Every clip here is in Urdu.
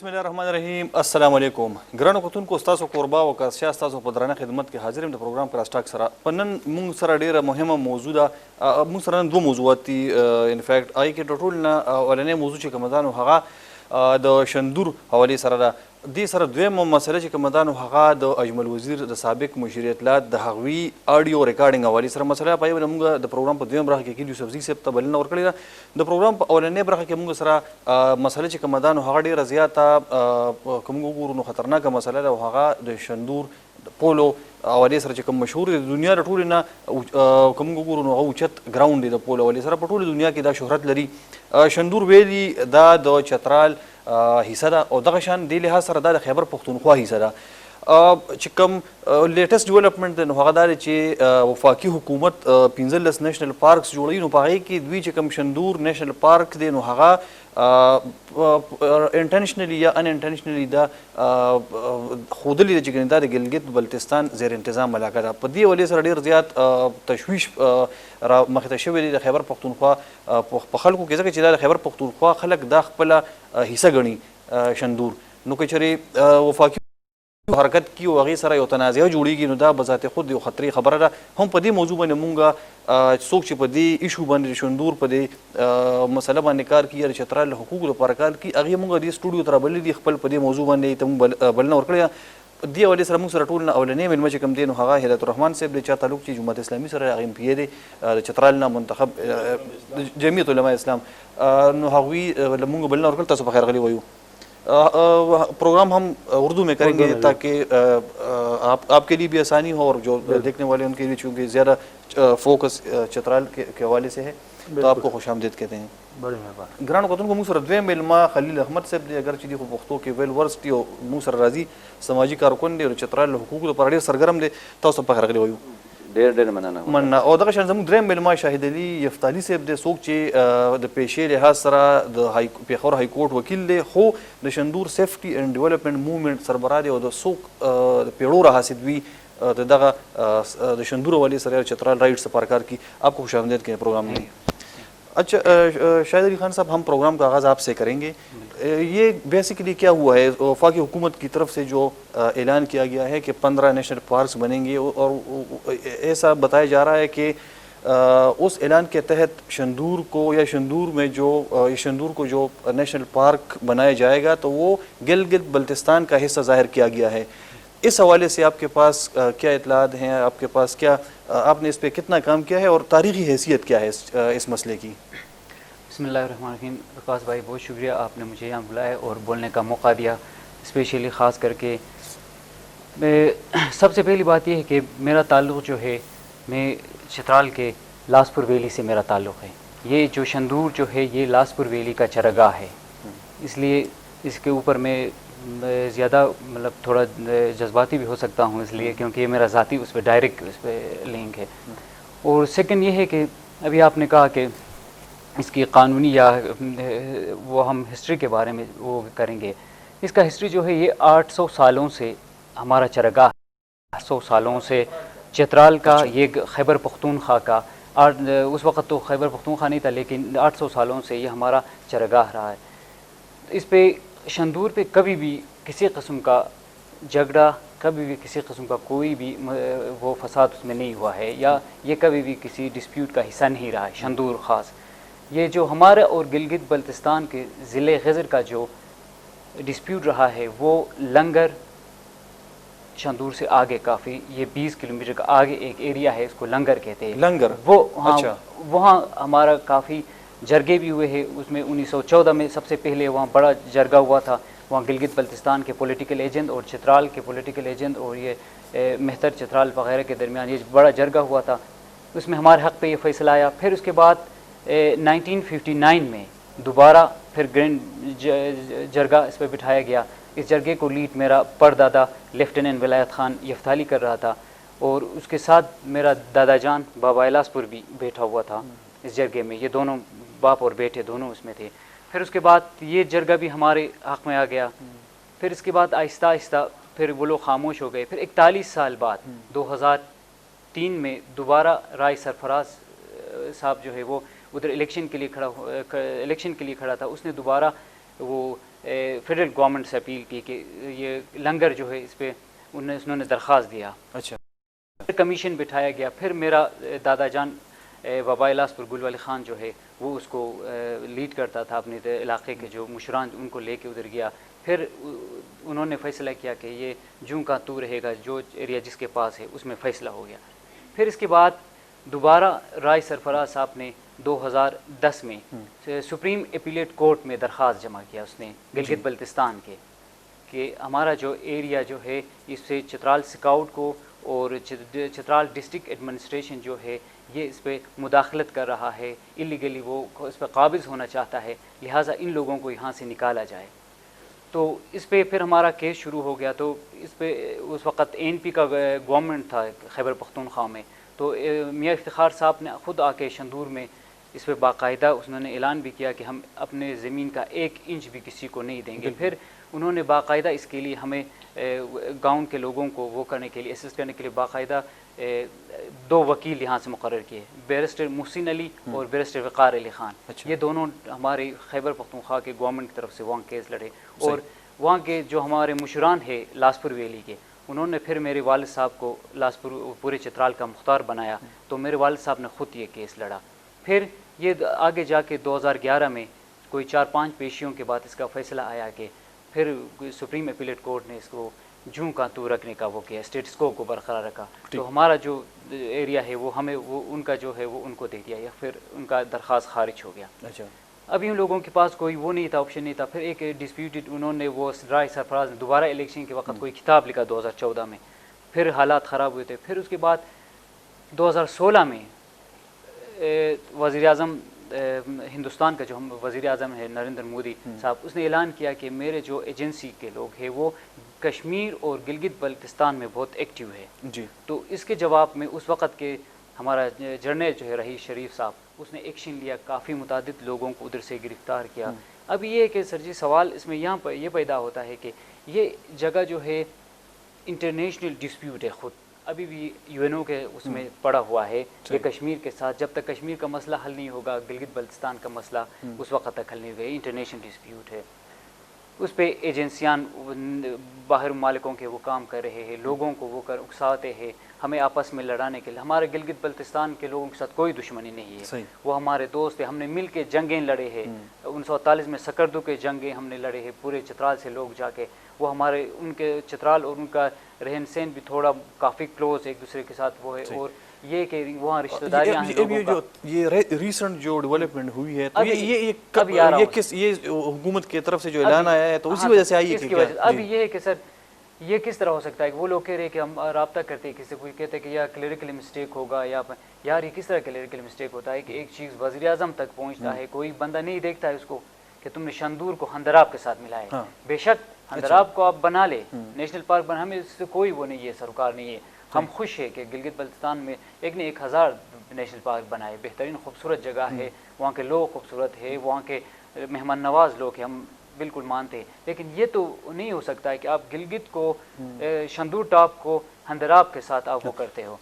بسم الله الرحمن الرحیم. السلام علیکم ګرانو کتونکو، ستاسو کوربه او کاسیا ستاسو په درانه خدمت کې حاضر یم د پروګرام کراس ټاک سره. په نن موږ سره ډیره مهمه موضوع ده. موږ سره نن دوه موضوعات دي. ان فیکټ هغې کې ټول نه اولنۍ موضوع چې کومه ده نو هغه د شندور حوالې سره ده. دې سره دویمه مسله چې کومه ده نو هغه د اجمل وزیر د سابق مشیر اطلاعات د هغوی آډیو ریکارډینګ حوالې سره مسله. په یوه موږ د پروګرام په دویم برخه کې کیل یوسفزي صاحب ته بلنه ورکړې ده. د پروګرام په اولنۍ برخه کې موږ سره مسله چې کومه ده نو هغه ډېره زیاته که موږ وګورو نو خطرناکه مسله ده او هغه د شندور د پولو حوالې سره چې کوم مشهور دی د دنیا د ټولې نه که موږ وګورو نو هغه اوچت ګراونډ دی د پولو حوالې سره په ټوله دنیا کې دا شهرت لري. شندور ویلي دا د چترال حصه ده او دغه شان دې لحاظ سره دا د خیبر پښتونخوا حصه ده. چې کوم لیټسټ ډیولپمنټ دی نو هغه دا دی چې وفاقي حکومت 15 نیشنل پارکس جوړوي. نو په هغې کې دوی چې کوم شندور نیشنل پارک دی نو هغه انټنشنلی یا ان انټنشنلی دا ښودلي ده چې ګنې دا د ګلګت بلتستان زیر انتظام علاقه ده. په دې حوالې سره ډېر زیات تشویش را مخې ته شوی دی د خیبر پښتونخوا په خلکو کې، ځکه چې دا د خیبر پښتونخوا خلک دا خپله حصه ګڼي شندور. نو که چېرې وفاقي حرکت کی او هغې سره یو تنازعه جوړیږي نو دا بذات خود یو خطرې خبره ده. هم په دې موضوع باندې مونږ څوک چې په دې ایشو باندې شندور په دې مسله باندې کار کوي یا د چترال د حقوقو لپاره کار کوي هغې مونږ دې سټوډیو ته رابللي دي خپل په دې موضوع باندې ته مونږ بلنه ورکړې ده. دې حوالې سره مونږ سره ټول نه اولنۍ مېلمه چې کوم دی نو هغه هدایت الرحمن صاحب دی، چا تعلق چې جماعت اسلامي سره هغه MP دی د چترال نه منتخب جمعیت علماء اسلام. نو هغوی له مونږ بلنه ورکړل. تاسو بخیر غلی وایو. پروگرام ہم اردو میں کریں گے تاکہ آپ کے لیے بھی آسانی ہو اور جو دیکھنے والے ان کے لیے چونکہ زیادہ فوکس چترال کے حوالے سے ہے تو آپ کو خوش آمدید کہتے ہیں. بڑی مهرباني. ګرانو کتونکو موږ سره دویم میلمه خلیل احمد صاحب دی. اگر چې دی خو پښتو کې ویل ورس دی او موږ سره راځي سماجي کارکن دی او چترال له حقوقو لپاره ډېر سرګرم دی. تاسو په خیر غلی وایو. ډېر مننه. او دغه شان زموږ دریم میلمه شاهد علي یفتالي صاحب دی، څوک چې د پیشې لحاظ سره د پېښور های کورټ وکیل دی خو د شندور سیفټي اینډ ډیولپمنټ موومنټ سربراہ دی او د څوک د پیړو راهیسې دوی د دغه د شندور حوالې سره چترال رائٹس لپاره کار کی. آپ کو خوش آمدید کہیں پروگرام میں. اچھا شاہد علی خان صاحب، ہم پروگرام کا آغاز آپ سے کریں گے. یہ بیسیکلی کیا ہوا ہے وفاقی حکومت کی طرف سے جو اعلان کیا گیا ہے کہ 15 نیشنل پارکس بنیں گے اور ایسا بتایا جا رہا ہے کہ اس اعلان کے تحت شندور کو یا شندور کو جو نیشنل پارک بنایا جائے گا تو وہ گلگت بلتستان کا حصہ ظاہر کیا گیا ہے. اس حوالے سے آپ کے پاس کیا اطلاعات ہیں؟ آپ کے پاس کیا آپ نے اس پہ کتنا کام کیا ہے اور تاریخی حیثیت کیا ہے اس مسئلے کی؟ بسم اللہ الرحمن الرحیم. وقاص بھائی بہت شکریہ، آپ نے مجھے یہاں بلایا اور بولنے کا موقع دیا. اسپیشلی خاص کر کے سب سے پہلی بات یہ ہے کہ میرا تعلق جو ہے میں چترال کے لاسپور ویلی سے میرا تعلق ہے. یہ جو شندور جو ہے یہ لاسپور ویلی کا چراگاہ ہے، اس لیے اس کے اوپر میں زیادہ مطلب تھوڑا جذباتی بھی ہو سکتا ہوں اس لیے کیونکہ یہ میرا ذاتی اس پہ ڈائریکٹ اس پہ لنک ہے. اور سیکنڈ یہ ہے کہ ابھی آپ نے کہا کہ اس کی قانونی یا وہ ہم ہسٹری کے بارے میں وہ کریں گے. اس کا ہسٹری جو ہے یہ 800 سالوں سے ہمارا چراگاہ، 800 سالوں سے چترال کا یہ خیبر پختونخوا کا اس وقت تو خیبر پختونخوا نہیں تھا لیکن 800 سالوں سے یہ ہمارا چراگاہ رہا ہے. اس پہ شندور پہ کبھی بھی کسی قسم کا جھگڑا، کبھی بھی کسی قسم کا کوئی بھی وہ فساد اس میں نہیں ہوا ہے یا یہ کبھی بھی کسی ڈسپیوٹ کا حصہ نہیں رہا ہے شندور خاص. یہ جو ہمارا اور گلگت بلتستان کے ضلع خضر کا جو ڈسپیوٹ رہا ہے وہ لنگر شندور سے آگے کافی یہ 20 کلومیٹر کا آگے ایک ایریا ہے، اس کو لنگر کہتے ہیں. لنگر وہ وہاں ہمارا کافی جرگے بھی ہوئے ہیں. اس میں 1914 میں سب سے پہلے وہاں بڑا جرگہ ہوا تھا. وہاں گلگت بلتستان کے پولیٹیکل ایجنٹ اور چترال کے پولیٹیکل ایجنٹ اور یہ مہتر چترال وغیرہ کے درمیان یہ بڑا جرگہ ہوا تھا. اس میں ہمارے حق پہ یہ فیصلہ آیا. پھر اس کے بعد 1959 میں دوبارہ پھر گرینڈ جرگہ اس پہ بٹھایا گیا. اس جرگے کو لیڈ میرا پردادا لیفٹیننٹ ولایت خان یفتالی کر رہا تھا اور اس کے ساتھ میرا دادا جان بابا الاسپور بھی بیٹھا ہوا تھا اس جرگے میں. یہ دونوں باپ اور بیٹے دونوں اس میں تھے. پھر اس کے بعد یہ جرگہ بھی ہمارے حق میں آ گیا. پھر اس کے بعد آہستہ آہستہ پھر وہ لوگ خاموش ہو گئے. پھر 41 سال بعد 2003 میں دوبارہ رائے سرفراز صاحب جو ہے وہ ادھر الیکشن کے لیے کھڑا تھا. اس نے دوبارہ وہ فیڈرل گورنمنٹ سے اپیل کی کہ یہ لنگر جو ہے اس پہ انہوں نے درخواست دیا. اچھا. کمیشن بٹھایا گیا. پھر میرا دادا جان بابا لاس پور گل والی خان جو ہے وہ اس کو لیڈ کرتا تھا، اپنے علاقے کے جو مشران ان کو لے کے ادھر گیا. پھر انہوں نے فیصلہ کیا کہ یہ جوں کا تو رہے گا، جو ایریا جس کے پاس ہے اس میں فیصلہ ہو گیا. پھر اس کے بعد دوبارہ رائے سرفراز صاحب نے 2010 میں سپریم اپیلیٹ کورٹ میں درخواست جمع کیا اس نے گلگت بلتستان کے، کہ ہمارا جو ایریا جو ہے اس سے چترال سکاؤٹ کو اور چترال ڈسٹرکٹ ایڈمنسٹریشن جو ہے یہ اس پہ مداخلت کر رہا ہے، اللیگلی وہ اس پہ قابض ہونا چاہتا ہے، لہٰذا ان لوگوں کو یہاں سے نکالا جائے. تو اس پہ پھر ہمارا کیس شروع ہو گیا. تو اس پہ اس وقت ANP کا گورنمنٹ تھا خیبر پختونخوا میں. تو میاں افتخار صاحب نے خود آ کے شندور میں اس پہ باقاعدہ انہوں نے اعلان بھی کیا کہ ہم اپنے زمین کا 1 انچ بھی کسی کو نہیں دیں گے. پھر انہوں نے باقاعدہ اس کے لیے ہمیں گاؤں کے لوگوں کو وہ کرنے کے لیے اسسٹ کرنے کے لیے باقاعدہ 2 وکیل یہاں سے مقرر کیے، بیرسٹر محسن علی اور بیرسٹر وقار علی خان. یہ دونوں ہمارے خیبر پختونخوا کے گورنمنٹ کی طرف سے وہاں کیس لڑے. اور وہاں کے جو ہمارے مشران ہیں لاسپور ویلی کے، انہوں نے پھر میرے والد صاحب کو لاسپور پورے چترال کا مختار بنایا. تو میرے والد صاحب نے خود یہ کیس لڑا. پھر یہ آگے جا کے 2011 میں کوئی 4-5 پیشیوں کے بعد اس کا فیصلہ آیا کہ پھر سپریم اپیلیٹ کورٹ نے اس کو جوں کا تو رکھنے کا وہ کیا، اسٹیٹس کو برقرار رکھا. تو ہمارا جو ایریا ہے وہ ہمیں وہ ان کا جو ہے وہ ان کو دے دیا، یا پھر ان کا درخواست خارج ہو گیا. اچھا. ابھی ان لوگوں کے پاس کوئی وہ نہیں تھا، آپشن نہیں تھا. پھر ایک ڈسپیوٹڈ انہوں نے وہ رائے سرفراز نے دوبارہ الیکشن کے وقت کوئی کتاب لکھا 2014 میں. پھر حالات خراب ہوئے تھے. پھر اس کے بعد 2016 میں وزیر اعظم ہندوستان کا جو ہم وزیر اعظم ہے نریندر مودی صاحب، اس نے اعلان کیا کہ میرے جو ایجنسی کے لوگ ہیں وہ کشمیر اور گلگت بلتستان میں بہت ایکٹیو ہے. جی. تو اس کے جواب میں اس وقت کے ہمارا جنرل جو ہے رئیس شریف صاحب، اس نے ایکشن لیا، کافی متعدد لوگوں کو ادھر سے گرفتار کیا. اب یہ ہے کہ سر جی سوال اس میں یہاں پر یہ پیدا ہوتا ہے کہ یہ جگہ جو ہے انٹرنیشنل ڈسپیوٹ ہے، خود ابھی بھی UN کے اس میں پڑا ہوا ہے یہ کشمیر کے ساتھ. جب تک کشمیر کا مسئلہ حل نہیں ہوگا گلگت بلتستان کا مسئلہ اس وقت تک حل نہیں ہوگا. انٹرنیشنل ڈسپیوٹ ہے، اس پہ ایجنسیاں باہر ممالکوں کے وہ کام کر رہے ہیں، لوگوں کو وہ اکساتے ہیں ہمیں آپس میں لڑانے کے لیے. ہمارے گلگت بلتستان کے لوگوں کے ساتھ کوئی دشمنی نہیں ہے، وہ ہمارے دوست ہیں. ہم نے مل کے جنگیں لڑے ہیں. 1948 میں سکردو کے جنگیں ہم نے لڑے ہیں پورے چترال سے لوگ جا کے. وہ ہمارے ان کے چترال اور ان کا رہن سہن بھی تھوڑا کافی کلوز ایک دوسرے کے ساتھ وہ ہے. اور یہ کہ وہاں رشتہ داریاں ہیں لوگوں کا. یہ ریسنٹ جو ڈیولپمنٹ ہوئی ہے تو یہ کس یہ حکومت کی طرف سے جو اعلان آیا ہے تو اسی وجہ سے آئی ہے کہ اب یہ ہے کہ سر یہ کس طرح ہو سکتا ہے کہ وہ لوگ کہہ رہے ہیں کہ ہم رابطہ کرتے ہیں کسی سے، کوئی کہتے ہیں کہ یا کلیریکل مسٹیک ہوگا یا یار یہ کس طرح کلیریکل مسٹیک ہوتا ہے کہ ایک چیز وزیر اعظم تک پہنچتا ہے، کوئی بندہ نہیں دیکھتا ہے اس کو کہ تم نے شندور کو ہندراب کے ساتھ ملایا. بے شک ہندراب کو آپ بنا لے نیشنل پارک بنا، ہمیں اس سے کوئی وہ نہیں ہے، سروکار نہیں ہے. ہم خوش ہیں کہ گلگت بلتستان میں 1000 نیشنل پارک بنائے، بہترین خوبصورت جگہ ہے، وہاں کے لوگ خوبصورت ہے، وہاں کے مہمان نواز لوگ ہیں، ہم بالکل مانتے ہیں. لیکن یہ تو نہیں ہو سکتا ہے کہ آپ گلگت کو شندور ٹاپ کو ہندراب کے ساتھ آپ وہ کرتے ہو.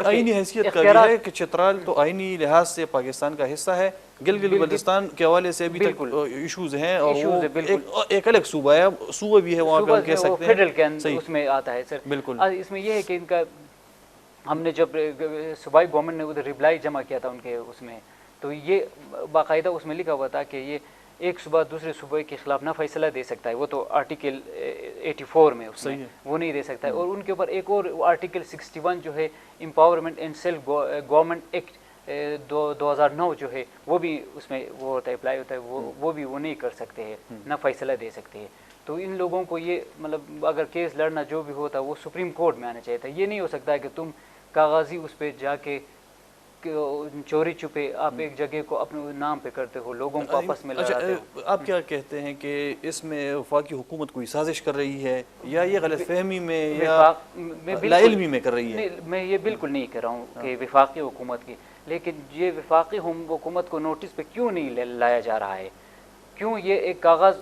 آئینی حیثیت کا بھی ہے کہ چترال تو آئینی لحاظ سے پاکستان کا حصہ ہے، گلگت بلتستان کے حوالے سے ابھی تک ایشوز ہیں اور وہ ایک الگ صوبہ ہے، صوبہ بھی ہے وہاں پہ ہم کہہ سکتے ہیں فیڈرل کے اس میں آتا ہے. سر بالکل اس میں یہ ہے کہ ان کا ہم نے جب صوبائی گورنمنٹ نے ادھر ریپلائی جمع کیا تھا ان کے اس میں، تو یہ باقاعدہ اس میں لکھا ہوا تھا کہ یہ ایک صوبہ دوسرے صوبے کے خلاف نہ فیصلہ دے سکتا ہے. وہ تو آرٹیکل 84 میں اس میں وہ نہیں دے سکتا ہے. اور ان کے اوپر ایک اور آرٹیکل 61 جو ہے empowerment and self government act 2009 جو ہے وہ بھی اس میں وہ ہوتا ہے اپلائی ہوتا ہے. وہ بھی وہ نہیں کر سکتے ہیں، نہ فیصلہ دے سکتے ہیں. تو ان لوگوں کو یہ مطلب اگر کیس لڑنا جو بھی ہوتا ہے وہ سپریم کورٹ میں آنا چاہیے تھا. یہ نہیں ہو سکتا ہے کہ تم کاغذی اس پہ جا کے چوری چھپے آپ ایک جگہ کو اپنے نام پہ کرتے ہو، لوگوں کو آپس میں لڑاتے ہو. آپ کیا کہتے ہیں کہ اس میں وفاقی حکومت کوئی سازش کر رہی ہے یا یہ غلط فہمی میں یا لا علمی میں کر رہی ہے؟ میں یہ بالکل نہیں کہہ رہا ہوں کہ وفاقی حکومت کی، لیکن یہ وفاقی حکومت کو نوٹس پہ کیوں نہیں لایا جا رہا ہے؟ کیوں یہ ایک کاغذ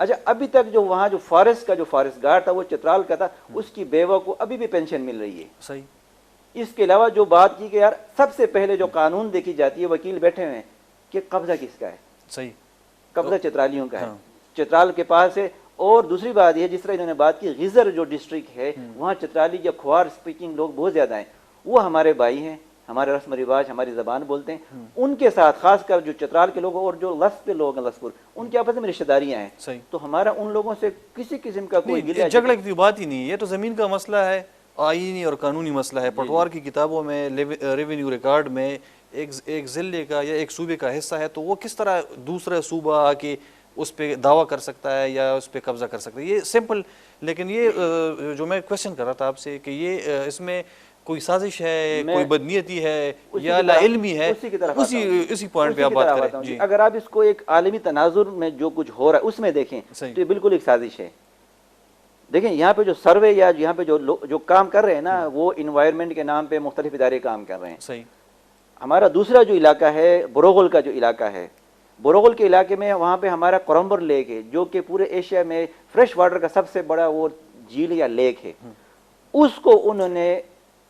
اچھا ابھی تک جو وہاں جو فارسٹ گارڈ تھا وہ چترال کا تھا، اس کی بیوہ کو ابھی بھی پینشن مل رہی ہے. صحیح. اس کے علاوہ جو بات کی کہ یار سب سے پہلے جو قانون دیکھی جاتی ہے، وکیل بیٹھے ہوئے ہیں کہ قبضہ کس کا ہے. صحیح. قبضہ چترالیوں کا ہے، چترال کے پاس ہے. اور دوسری بات یہ جس طرح انہوں نے بات کی غزر جو ڈسٹرکٹ ہے وہاں چترالی یا کھوار اسپیکنگ لوگ بہت زیادہ ہیں، وہ ہمارے بھائی ہیں، ہمارے رسم و رواج ہماری زبان بولتے ہیں. ان کے ساتھ خاص کر جو چترال کے لوگ اور جو لس کے لوگ ہیں، لسپور، ان کے آپس میں رشتہ داریاں ہیں. صحیح. تو ہمارا ان لوگوں سے کسی قسم کا کوئی گلہ جھگڑے کی بات ہی نہیں ہے، یہ تو زمین کا مسئلہ ہے، آئینی اور قانونی مسئلہ ہے. پٹوار کی کتابوں میں ریونیو ریکارڈ میں ایک ضلع کا یا ایک صوبے کا حصہ ہے تو وہ کس طرح دوسرا صوبہ آ کے اس پہ دعویٰ کر سکتا ہے یا اس پہ قبضہ کر سکتا ہے. یہ سمپل. لیکن یہ جو میں کویشچن کر رہا تھا آپ سے کہ یہ اس میں کوئی سازش ہے، کوئی بدنیتی ہے یا لا علمی ہے، اسی پوائنٹ پہ آپ بات کریں. جی اگر آپ اس کو ایک عالمی تناظر میں جو کچھ ہو رہا ہے اس میں دیکھیں تو یہ بالکل ایک سازش ہے. دیکھیں یہاں پہ جو سروے یا یہاں پہ جو کام کر رہے ہیں نا وہ انوائرمنٹ کے نام پہ مختلف ادارے کام کر رہے ہیں. صحیح. ہمارا دوسرا جو علاقہ ہے بروغل کا جو علاقہ ہے، بروغل کے علاقے میں وہاں پہ ہمارا کرمبر لیک ہے جو کہ پورے ایشیا میں فریش واٹر کا سب سے بڑا وہ جھیل یا لیک ہے. اس کو انہوں نے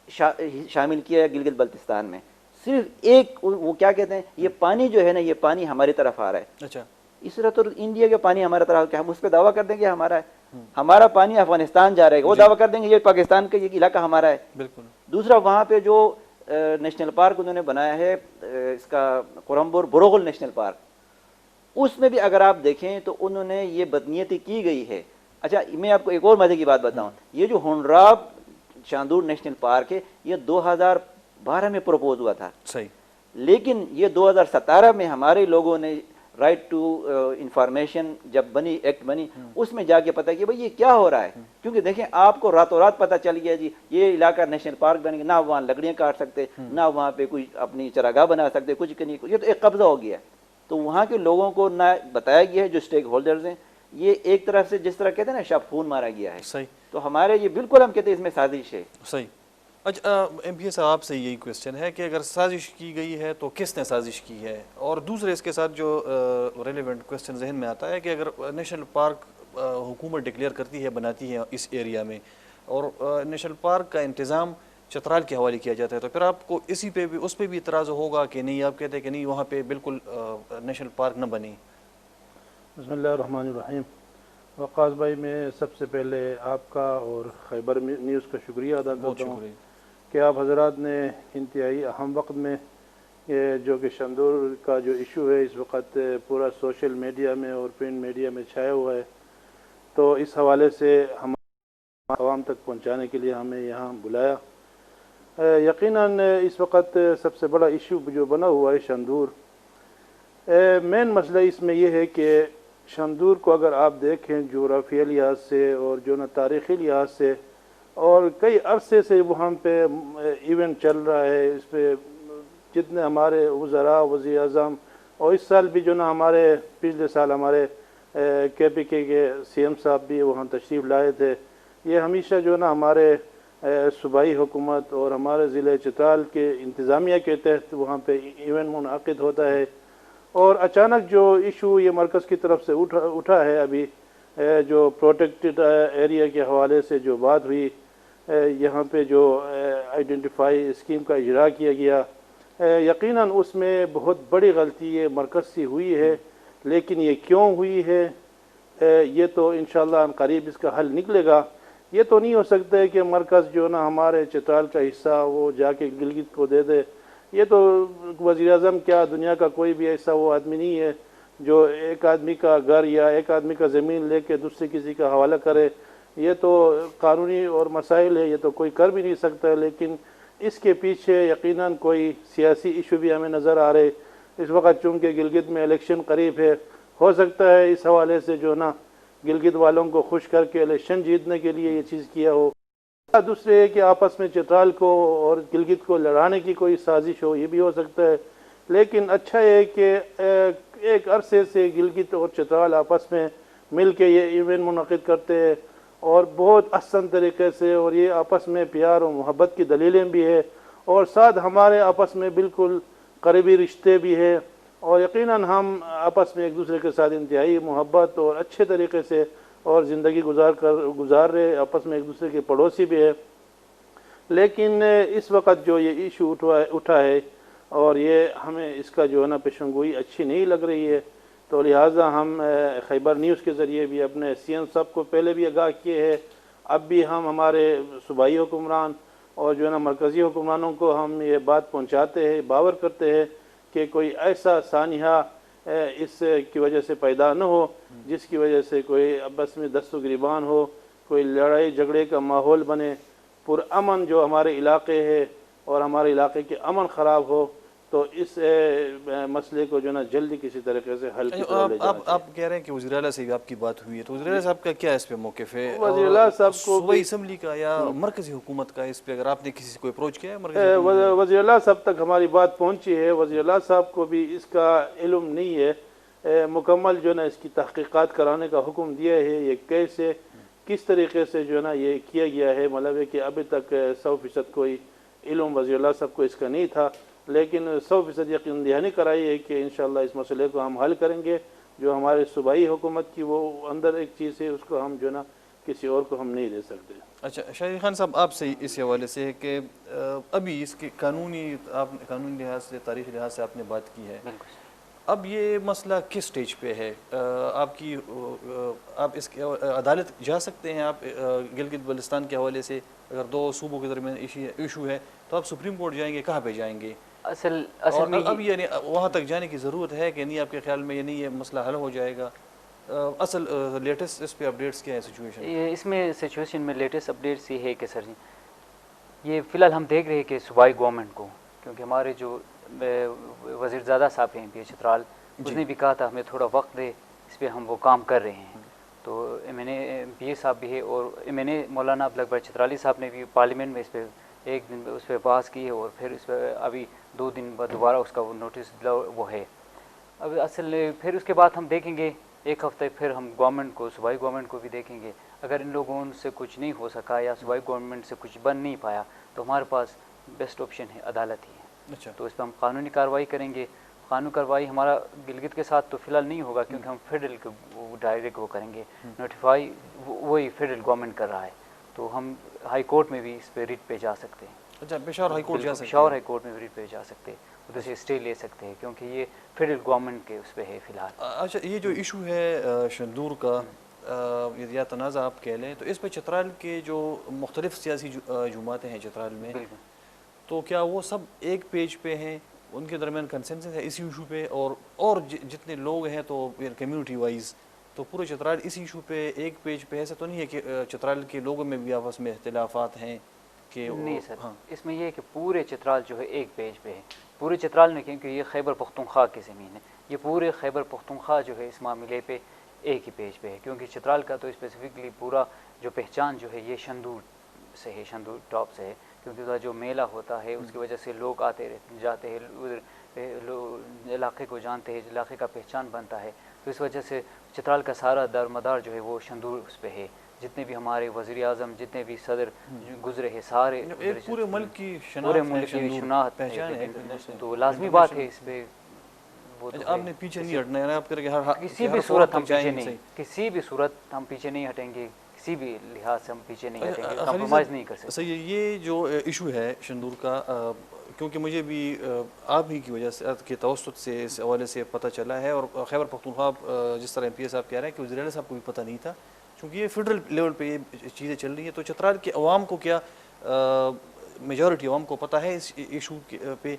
شامل کیا ہے گلگت بلتستان میں. صرف ایک وہ کیا کہتے ہیں یہ پانی جو ہے نا یہ پانی ہماری طرف آ رہا ہے. اچھا. اس طرح تو انڈیا کے پانی ہمارا طرف ہم اس پہ دعویٰ کر دیں گے ہمارا ہے، ہمارا پانی افغانستان جا رہا ہے، وہ دعویٰ کر دیں گے یہ پاکستان کا یہ علاقہ ہمارا ہے. بالکل. دوسرا وہاں پہ جو نیشنل پارک انہوں نے بنایا ہے اس کا کرمبر بروغل نیشنل پارک، اس میں بھی اگر آپ دیکھیں تو انہوں نے یہ بدنیتی کی گئی ہے. اچھا میں آپ کو ایک اور مزے کی بات بتاؤں، یہ جو ہنڈراب چاندور نیشنل پارک ہے یہ 2012 میں پروپوز ہوا تھا. صحیح. لیکن یہ 2017 میں ہمارے لوگوں نے رائٹ ٹو انفارمیشن جب بنی ایکٹ بنی اس میں جا کے پتہ کہ بھئی یہ کیا ہو رہا ہے. کیونکہ دیکھیں آپ کو راتوں رات پتہ چل گیا جی یہ علاقہ نیشنل پارک بنے گا، نہ وہاں لکڑیاں کاٹ سکتے، نہ وہاں پہ کوئی اپنی چراگاہ بنا سکتے، کچھ نہیں، یہ تو ایک قبضہ ہو گیا. تو وہاں کے لوگوں کو نہ بتایا گیا ہے جو اسٹیک ہولڈرز ہیں، یہ ایک طرح سے جس طرح کہتے ہیں نا شب خون مارا گیا ہے. صحیح. تو ہمارے یہ بالکل ہم کہتے ہیں اس میں سازش ہے. صحیح. اچھا ایم پی اے صاحب آپ سے یہی کویشچن ہے کہ اگر سازش کی گئی ہے تو کس نے سازش کی ہے؟ اور دوسرے اس کے ساتھ جو ریلیونٹ کویشچن ذہن میں آتا ہے کہ اگر نیشنل پارک حکومت ڈکلیئر کرتی ہے، بناتی ہے اس ایریا میں اور نیشنل پارک کا انتظام چترال کے حوالے کیا جاتا ہے تو پھر آپ کو اسی پہ بھی اس پہ بھی اعتراض ہوگا کہ نہیں، آپ کہتے ہیں کہ نہیں وہاں پہ بالکل نیشنل پارک نہ بنے. بسم اللہ الرحمن الرحیم. وقاص بھائی میں سب سے پہلے آپ کا اور خیبر نیوز کا شکریہ ادا کرتا ہوں کہ آپ حضرات نے انتہائی اہم وقت میں جو کہ شندور کا جو ایشو ہے اس وقت پورا سوشل میڈیا میں اور پرنٹ میڈیا میں چھایا ہوا ہے، تو اس حوالے سے ہم عوام تک پہنچانے کے لیے ہمیں یہاں بلایا. یقیناً اس وقت سب سے بڑا ایشو جو بنا ہوا ہے شندور، مین مسئلہ اس میں یہ ہے کہ شندور کو اگر آپ دیکھیں جغرافیائی لحاظ سے اور جو نا تاریخی لحاظ سے اور کئی عرصے سے وہاں پہ ایونٹ چل رہا ہے، اس پہ جتنے ہمارے وزراء، وزیر اعظم اور اس سال بھی جو نا ہمارے پچھلے سال ہمارے کے پی کے سی ایم صاحب بھی وہاں تشریف لائے تھے. یہ ہمیشہ جو نا ہمارے صوبائی حکومت اور ہمارے ضلع چترال کے انتظامیہ کے تحت وہاں پہ ایونٹ منعقد ہوتا ہے. اور اچانک جو ایشو یہ مرکز کی طرف سے اٹھا ہے ابھی جو پروٹیکٹڈ ایریا کے حوالے سے جو بات ہوئی، یہاں پہ جو آئیڈینٹیفائی اسکیم کا اجرا کیا گیا، یقیناً اس میں بہت بڑی غلطی یہ مرکز سے ہوئی ہے. لیکن یہ کیوں ہوئی ہے یہ تو انشاءاللہ ان قریب اس کا حل نکلے گا. یہ تو نہیں ہو سکتا ہے کہ مرکز جو نا ہمارے چترال کا حصہ وہ جا کے گلگت کو دے دے. یہ تو وزیر اعظم کیا دنیا کا کوئی بھی ایسا وہ آدمی نہیں ہے جو ایک آدمی کا گھر یا ایک آدمی کا زمین لے کے دوسرے کسی کا حوالہ کرے. یہ تو قانونی اور مسائل ہے، یہ تو کوئی کر بھی نہیں سکتا. لیکن اس کے پیچھے یقیناً کوئی سیاسی ایشو بھی ہمیں نظر آ رہے. اس وقت چونکہ گلگت میں الیکشن قریب ہے، ہو سکتا ہے اس حوالے سے جو نا گلگت والوں کو خوش کر کے الیکشن جیتنے کے لیے یہ چیز کیا ہو. دوسرے ہے کہ آپس میں چترال کو اور گلگت کو لڑانے کی کوئی سازش ہو، یہ بھی ہو سکتا ہے. لیکن اچھا ہے کہ ایک عرصے سے گلگت اور چترال آپس میں مل کے یہ ایونٹ منعقد کرتے ہیں اور بہت احسن طریقے سے، اور یہ آپس میں پیار و محبت کی دلیلیں بھی ہے اور ساتھ ہمارے آپس میں بالکل قریبی رشتے بھی ہیں. اور یقیناً ہم آپس میں ایک دوسرے کے ساتھ انتہائی محبت اور اچھے طریقے سے اور زندگی گزار رہے، آپس میں ایک دوسرے کے پڑوسی بھی ہے. لیکن اس وقت جو یہ ایشو اٹھا ہے اور یہ ہمیں اس کا جو ہے نا پیشن گوئی اچھی نہیں لگ رہی ہے، تو لہٰذا ہم خیبر نیوز کے ذریعے بھی اپنے سی ایم صاحب کو پہلے بھی آگاہ کیے ہیں، اب بھی ہم ہمارے صوبائی حکمران اور جو ہے نا مرکزی حکمرانوں کو ہم یہ بات پہنچاتے ہیں، باور کرتے ہیں کہ کوئی ایسا سانحہ اس کی وجہ سے پیدا نہ ہو جس کی وجہ سے کوئی آپس میں دست و گریبان ہو، کوئی لڑائی جھگڑے کا ماحول بنے. پرامن جو ہمارے علاقے ہے اور ہمارے علاقے کے امن خراب ہو، تو اس مسئلے کو جو ہے نا جلدی کسی طریقے سے حل کی طرف لے جانا چاہیے. آپ کہہ رہے ہیں کہ وزیر اعلیٰ سے بھی آپ کی بات ہوئی ہے، تو وزیر اعلیٰ صاحب کا کیا اس پہ موقف ہے؟ وزیر اعلیٰ صاحب کو صوبائی اسمبلی کا یا مرکزی حکومت کا اس پہ اگر آپ نے کسی سے کوئی اپروچ کیا ہے؟ وزیر اعلیٰ صاحب تک ہماری بات پہنچی ہے، وزیر اعلیٰ صاحب کو بھی اس کا علم نہیں ہے، مکمل جو ہے نا اس کی تحقیقات کرانے کا حکم دیا ہے. یہ کیسے کس طریقے سے جو ہے نا یہ کیا گیا ہے، مطلب ہے کہ ابھی تک 100% کوئی علم وزیر اللہ صاحب کو اس کا نہیں تھا، لیکن 100% یقین دہانی کرائی ہے کہ انشاءاللہ اس مسئلے کو ہم حل کریں گے. جو ہمارے صوبائی حکومت کی وہ اندر ایک چیز ہے، اس کو ہم جو ہے نا کسی اور کو ہم نہیں دے سکتے. اچھا شاہد خان صاحب، آپ سے اس حوالے سے ہے کہ ابھی اس کے قانونی لحاظ سے، تاریخی لحاظ سے آپ نے بات کی ہے، اب یہ مسئلہ کس سٹیج پہ ہے؟ آپ اس کے عدالت جا سکتے ہیں؟ آپ گلگت بلتستان کے حوالے سے اگر دو صوبوں کے درمیان ایشو ہے تو آپ سپریم کورٹ جائیں گے، کہاں پہ جائیں گے؟ اصل میں اب یعنی وہاں تک جانے کی ضرورت ہے کہ نہیں؟ آپ کے خیال میں یہ نہیں یہ مسئلہ حل ہو جائے گا؟ اصل لیٹسٹ اس پہ اپڈیٹس کیا ہے سچویشن؟ اس میں سچویشن میں لیٹسٹ اپڈیٹس یہ ہے کہ سر جی، یہ فی الحال ہم دیکھ رہے ہیں کہ صوبائی گورنمنٹ کو، کیونکہ ہمارے جو وزیر زادہ صاحب ہیں پی چترال، اس نے بھی کہا تھا ہمیں تھوڑا وقت دے، اس پہ ہم وہ کام کر رہے ہیں. تو ایم این اے پی اے صاحب بھی ہے اور ایم این اے مولانا عبد الاکبر چترالی صاحب نے بھی پارلیمنٹ میں اس پہ ایک دن اس پہ بحث کی ہے، اور پھر اس پہ ابھی 2 دن بعد دوبارہ اس کا وہ نوٹس وہ ہے. اب اصل پھر اس کے بعد ہم دیکھیں گے 1 ہفتہ پھر ہم گورنمنٹ کو، صوبائی گورنمنٹ کو بھی دیکھیں گے. اگر ان لوگوں سے کچھ نہیں ہو سکا یا صوبائی گورنمنٹ سے کچھ بن نہیں پایا تو ہمارے پاس بیسٹ آپشن ہے عدالت ہی ہے. اچھا، تو اس پہ ہم قانونی کارروائی کریں گے. قانونی کارروائی ہمارا گلگت کے ساتھ تو فی الحال نہیں ہوگا، کیونکہ ہم فیڈرل کو ڈائریکٹ وہ کریں گے، نوٹیفائی وہی فیڈرل گورنمنٹ کر رہا ہے. تو ہم ہائی کورٹ میں بھی اس پہ ریٹ پہ جا سکتے ہیں. اچھا، پشاور ہائی کورٹ جا سکتے ہیں؟ پشاور ہائی کورٹ میں بھی ریٹ پہ جا سکتے ہیں، ادھر سے اسٹے لے سکتے ہیں، کیونکہ یہ فیڈرل گورنمنٹ کے اس پہ ہے فی الحال. اچھا، یہ جو ایشو ہے شندور کا یا تنازع آپ کہہ لیں، تو اس پہ چترال کے جو مختلف سیاسی جماعتیں ہیں چترال میں، تو کیا وہ سب ایک پیج پہ ہیں؟ ان کے درمیان کنسنسس ہے اس ایشو پہ؟ اور جتنے لوگ ہیں تو کمیونٹی وائز تو پورے چترال اس ایشو پہ ایک پیج پہ؟ ایسا تو نہیں ہے کہ چترال کے لوگوں میں بھی آپس میں اختلافات ہیں کہ؟ نہیں سر، اس میں یہ ہے کہ پورے چترال جو ہے ایک پیج پہ ہے. پورے چترال میں، کیونکہ یہ خیبر پختونخوا کی زمین ہے، یہ پورے خیبر پختونخوا جو ہے اس معاملے پہ ایک ہی پیج پہ ہے. کیونکہ چترال کا تو اسپیسیفکلی پورا جو پہچان جو ہے یہ شندور سے ہے، شندور ٹاپ سے ہے، کیونکہ ادھر جو میلہ ہوتا ہے اس کی وجہ سے لوگ آتے جاتے ہیں، ادھر علاقے کو جانتے ہیں، علاقے کا پہچان بنتا ہے. تو اس وجہ سے چترال کا سارا دارمدار جو ہے وہ شندور اس پہ ہے. جتنے بھی ہمارے وزیر اعظم، جتنے بھی صدر گزرے ہیں، سارے پورے ملک کی پورے ملک کی شناخت ہے. تو لازمی بات ہے اس پہ آپ نے پیچھے نہیں ہٹنا ہے، آپ کسی بھی صورت ہم پیچھے نہیں، کسی بھی صورت ہم پیچھے نہیں ہٹیں گے، کسی بھی لحاظ سے ہم پیچھے نہیں ہٹیں گے، کمپرومائز نہیں کر سکتے. صحیح ہے. یہ جو ایشو ہے شندور کا، کیونکہ مجھے بھی آپ ہی کی وجہ سے کے توسط سے اس حوالے سے پتہ چلا ہے، اور خیبر پختونخوا جس طرح ایم پی اے صاحب کہہ رہے ہیں کہ وزیر اعلیٰ صاحب کو بھی پتہ نہیں تھا، چونکہ یہ فیڈرل لیول پہ یہ چیزیں چل رہی ہیں. تو چترال کے عوام کو کیا میجورٹی عوام کو پتہ ہے اس ایشو پہ؟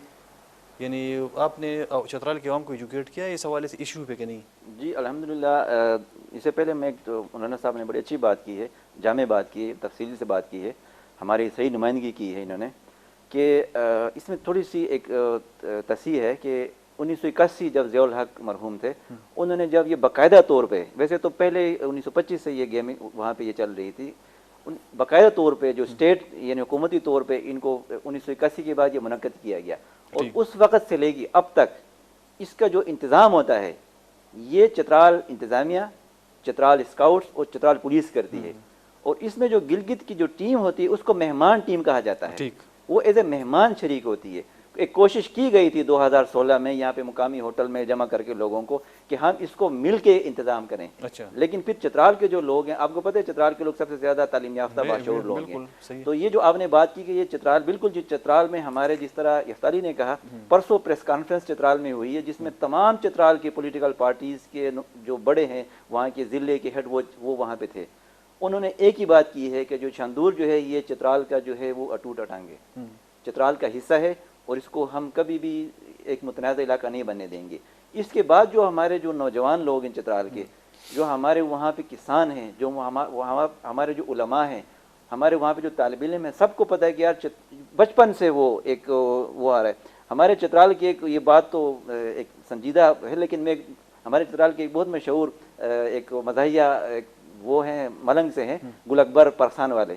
یعنی آپ نے چترال کے عوام کو ایجوکیٹ کیا ہے اس حوالے سے ایشو پہ کہ نہیں؟ جی الحمدللہ. اس سے پہلے میں تو مولانا صاحب نے بڑی اچھی بات کی ہے، جامع بات کی ہے، تفصیلی سے بات کی ہے، ہماری صحیح نمائندگی کی ہے انہوں نے، کہ اس میں تھوڑی سی ایک تصحیح ہے کہ 1981 جب ضیاء الحق مرحوم تھے، انہوں نے جب یہ باقاعدہ طور پہ، ویسے تو پہلے 1925 سے یہ گیمنگ وہاں پہ یہ چل رہی تھی، باقاعدہ طور پہ جو اسٹیٹ یعنی حکومتی طور پہ ان کو 1981 کے بعد یہ منعقد کیا گیا، اور اس وقت سے لے کے اب تک اس کا جو انتظام ہوتا ہے یہ چترال انتظامیہ، چترال اسکاؤٹس اور چترال پولیس کرتی ہے. اور اس میں جو گلگت کی جو ٹیم ہوتی ہے اس کو مہمان ٹیم کہا جاتا ہے، وہ ایز اے مہمان شریک ہوتی ہے. ایک کوشش کی گئی تھی 2016 میں یہاں پہ مقامی ہوٹل میں جمع کر کے لوگوں کو کہ ہم اس کو مل کے انتظام کریں. اچھا. لیکن پھر چترال کے جو لوگ ہیں، آپ کو پتہ ہے چترال کے لوگ سب سے زیادہ تعلیم یافتہ باشعور لوگ ہیں. تو یہ جو آپ نے بات کی کہ یہ چترال، بالکل جی چترال میں ہمارے جس طرح یفتالی نے کہا، پرسوں پریس کانفرنس چترال میں ہوئی ہے جس میں تمام چترال کی پولیٹیکل پارٹیز کے جو بڑے ہیں وہاں کے ضلع کے ہیڈ وہ وہاں پہ تھے. انہوں نے ایک ہی بات کی ہے کہ جو شندور جو ہے یہ چترال کا جو ہے وہ اٹوٹ اٹانگ ہے، چترال کا حصہ ہے اور اس کو ہم کبھی بھی ایک متنازع علاقہ نہیں بننے دیں گے. اس کے بعد جو ہمارے جو نوجوان لوگ ہیں چترال کے، جو ہمارے وہاں پہ کسان ہیں، جو ہمارے جو علماء ہیں، ہمارے وہاں پہ جو طالب علم ہیں، سب کو پتہ ہے کہ یار بچپن سے وہ ایک وہ آ رہا ہے. ہمارے چترال کی ایک یہ بات تو ایک سنجیدہ ہے، لیکن میں ہمارے چترال کے ایک بہت مشہور ایک مزاحیہ وہ ہیں ملنگ سے ہیں، گل اکبر پرسان والے.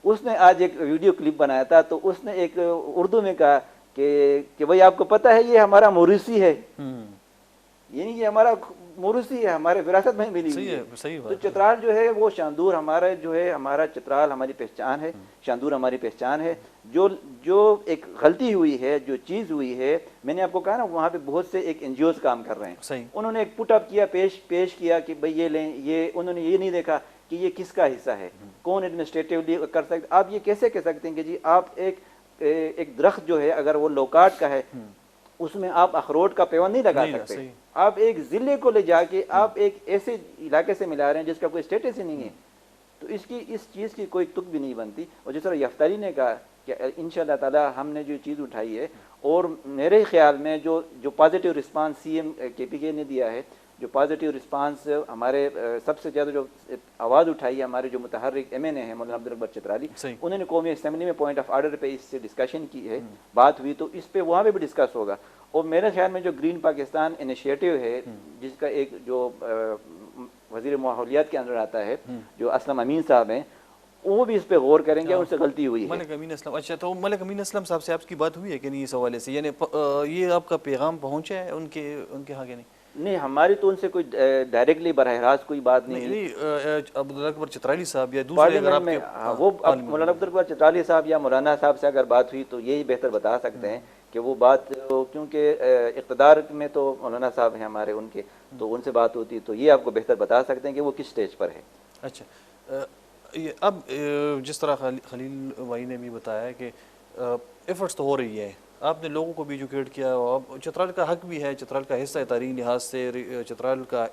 اس نے آج ایک ویڈیو کلپ بنایا تھا، تو اس نے ایک اردو میں کہا کہ بھائی آپ کو پتہ ہے یہ ہمارا موروثی ہے، یعنی یہ ہمارا موروثی ہے، ہمارے وراثت میں ملی ہوئی ہے. تو چترال جو ہے وہ شاندور ہمارا جو ہے، ہمارا چترال ہماری پہچان ہے، شاندور ہماری پہچان ہے. جو ایک غلطی ہوئی ہے، جو چیز ہوئی ہے، میں نے آپ کو کہا نا وہاں پہ بہت سے ایک این جی اوز کام کر رہے ہیں. انہوں نے ایک پٹ اپ کیا، پیش کیا کہ بھئی یہ لیں، یہ انہوں نے یہ نہیں دیکھا کہ یہ کس کا حصہ ہے، کون ایڈمنسٹریٹیولی کر سکتے. آپ یہ کیسے کہہ سکتے ہیں کہ جی آپ ایک درخت جو ہے اگر وہ لوکاٹ کا ہے اس میں آپ اخروٹ کا پیوند نہیں لگا سکتے. آپ ایک ضلع کو لے جا کے آپ ایک ایسے علاقے سے ملا رہے ہیں جس کا کوئی اسٹیٹس ہی نہیں ہے. تو اس چیز کی کوئی تک بھی نہیں بنتی. اور جس طرح یفتالی نے کہا کہ انشاءاللہ تعالی ہم نے جو چیز اٹھائی ہے، اور میرے خیال میں جو پازیٹیو رسپانس سی ایم کے پی کے نے دیا ہے، جو پازیٹیو رسپانس ہمارے سب سے زیادہ جو آواز اٹھائی ہے ہمارے جو متحرک ایم این اے ہیں مولانا عبد الاکبر چترالی، انہوں نے قومی اسمبلی میں پوائنٹ آف آرڈر پہ اس سے ڈسکشن کی ہے، بات ہوئی، تو اس پہ وہاں پہ بھی ڈسکس ہوگا. اور میرے خیال میں جو گرین پاکستان انیشیٹو ہے جس کا ایک جو وزیر ماحولیات کے اندر آتا ہے جو اسلم امین صاحب ہیں، وہ بھی اس پہ غور کریں گے، ان سے غلطی ہوئی ہے. ملک امین اسلم. اچھا، تو ملک امین اسلم صاحب سے آپ کی بات ہوئی ہے کہ نہیں اس حوالے سے؟ یعنی یہ آپ کا پیغام پہنچا ہے ان کے ہاں کہ نہیں؟ نہیں، ہماری تو ان سے کوئی ڈائریکٹلی براہ راست کوئی بات نہیں. عبد الاکبر چترالی صاحب یا دوسرے اگر آپ کے وہ مولانا عبد الاکبر چترالی صاحب یا مولانا صاحب سے اگر بات ہوئی تو یہی بہتر بتا سکتے ہیں کہ وہ بات، کیونکہ اقتدار میں تو مولانا صاحب ہیں ہمارے، ان کے تو ان سے بات ہوتی تو یہ آپ کو بہتر بتا سکتے ہیں کہ وہ کس سٹیج پر ہے. اچھا، اب جس طرح خلیل بھائی نے بھی بتایا ہے کہ ایفرٹس تو ہو رہی ہے، آپ نے لوگوں کو بھی ایجوکیٹ کیا، اب چترال کا حق بھی ہے، چترال کا حصہ ہے تاریخی لحاظ سے، چترال کا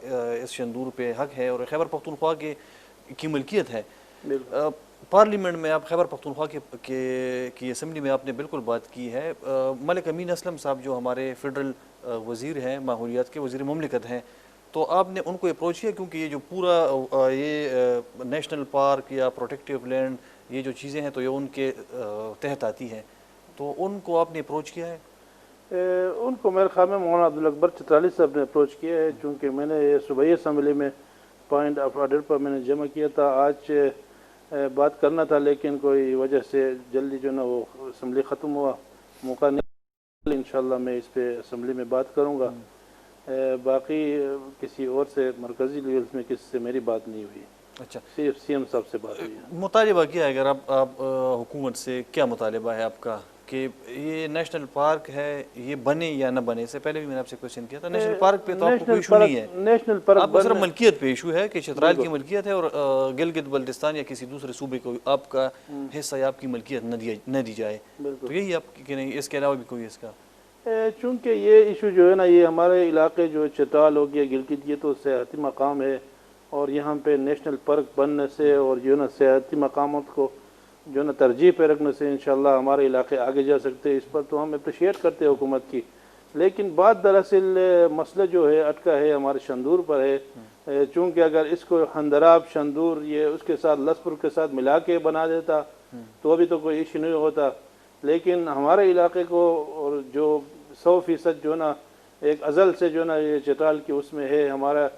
اس شندور پہ حق ہے اور خیبر پختونخوا کی ملکیت ہے. پارلیمنٹ میں آپ خیبر پختونخوا کی اسمبلی میں آپ نے بالکل بات کی ہے. ملک امین اسلم صاحب جو ہمارے فیڈرل وزیر ہیں، ماحولیات کے وزیر مملکت ہیں، تو آپ نے ان کو اپروچ کیا کیونکہ یہ جو پورا یہ نیشنل پارک یا پروٹیکٹیو لینڈ یہ جو چیزیں ہیں تو یہ ان کے تحت آتی ہیں، تو ان کو آپ نے اپروچ کیا ہے؟ ان کو میرے خیال میں مولانا عبد الاکبر چترالی صاحب نے اپروچ کیا ہے، چونکہ میں نے یہ صوبائی اسمبلی میں پوائنٹ آف آرڈر پر میں نے جمع کیا تھا. آج بات کرنا تھا لیکن کوئی وجہ سے جلدی جو نا وہ اسمبلی ختم ہوا، موقع نہیں. انشاءاللہ میں اس پہ اسمبلی میں بات کروں گا. باقی کسی اور سے مرکزی لیول میں کسی سے میری بات نہیں ہوئی. اچھا، صرف سی ایم صاحب سے بات ہوئی ہے. مطالبہ کیا ہے؟ اگر آپ حکومت سے کیا مطالبہ ہے آپ کا کہ یہ نیشنل پارک ہے یہ بنے یا نہ بنے؟ سے پہلے بھی میں نے آپ سے کوشچن کیا تھا، نیشنل پارک پہ تو آپ کو کوئی ایشو نہیں ہے، نیشنل پارک آپ کو صرف ملکیت پہ ایشو ہے کہ چترال کی ملکیت ہے اور گلگت بلتستان یا کسی دوسرے صوبے کو آپ کا حصہ یا آپ کی ملکیت نہ دی جائے. تو یہی آپ کہ نہیں، اس کے علاوہ بھی کوئی اس کا؟ چونکہ یہ ایشو جو ہے نا، یہ ہمارے علاقے جو چترال ہو گیا، گلگت، یہ تو سیاحتی مقام ہے، اور یہاں پہ نیشنل پارک بننے سے اور جو نا سیاحتی مقامات کو جو نا ترجیح پہ رکھنے سے انشاءاللہ ہمارے علاقے آگے جا سکتے ہیں. اس پر تو ہم اپریشیٹ کرتے ہیں حکومت کی. لیکن بات دراصل مسئلہ جو ہے اٹکا ہے ہمارے شندور پر ہے. چونکہ اگر اس کو ہندراب شندور یہ اس کے ساتھ لسپور کے ساتھ ملا کے بنا دیتا تو ابھی تو کوئی ایشو نہیں ہوتا. لیکن ہمارے علاقے کو اور جو 100% جو نا ایک ازل سے جو نا یہ چترال کی اس میں ہے، ہمارا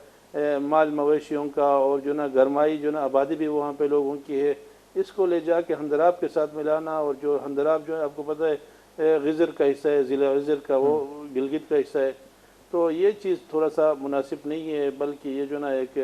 مال مویشیوں کا اور جو نا گرمائی جو نا آبادی بھی وہاں پہ لوگوں کی ہے، اس کو لے جا کے ہندراب کے ساتھ ملانا. اور جو ہندراب جو ہے آپ کو پتہ ہے غزر کا حصہ ہے، ضلع غزر کا، وہ گلگت کا حصہ ہے. تو یہ چیز تھوڑا سا مناسب نہیں ہے، بلکہ یہ جو نا ایک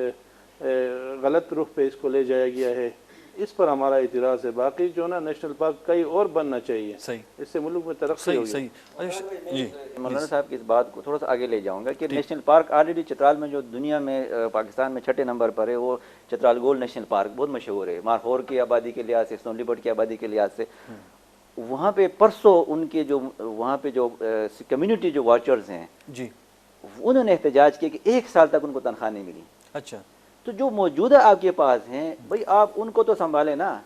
غلط رخ پہ اس کو لے جایا گیا ہے. اس پر ہمارا اعتراض ہے. باقی جو نا نیشنل پارک کئی اور بننا چاہیے, صحیح اس سے ملک میں ترقی صحیح ہوگی. صحیح. جی مولانا صاحب کی اس بات کو تھوڑا سا آگے لے جاؤں گا کہ نیشنل پارک آلریڈی چترال میں جو دنیا میں پاکستان میں 6 نمبر پر ہے, وہ چترال گولڈ نیشنل پارک بہت مشہور ہے, مارخور کی آبادی کے لحاظ سے, سنولی بٹ کی آبادی کے لحاظ سے. وہاں پہ پرسوں ان کے جو وہاں پہ جو کمیونٹی جو واچرز ہیں جی انہوں نے احتجاج کیا کہ 1 سال تک ان کو تنخواہ نہیں ملی. اچھا تو جو موجودہ آپ کے پاس ہیں بھائی آپ ان کو تو سنبھالیں نا.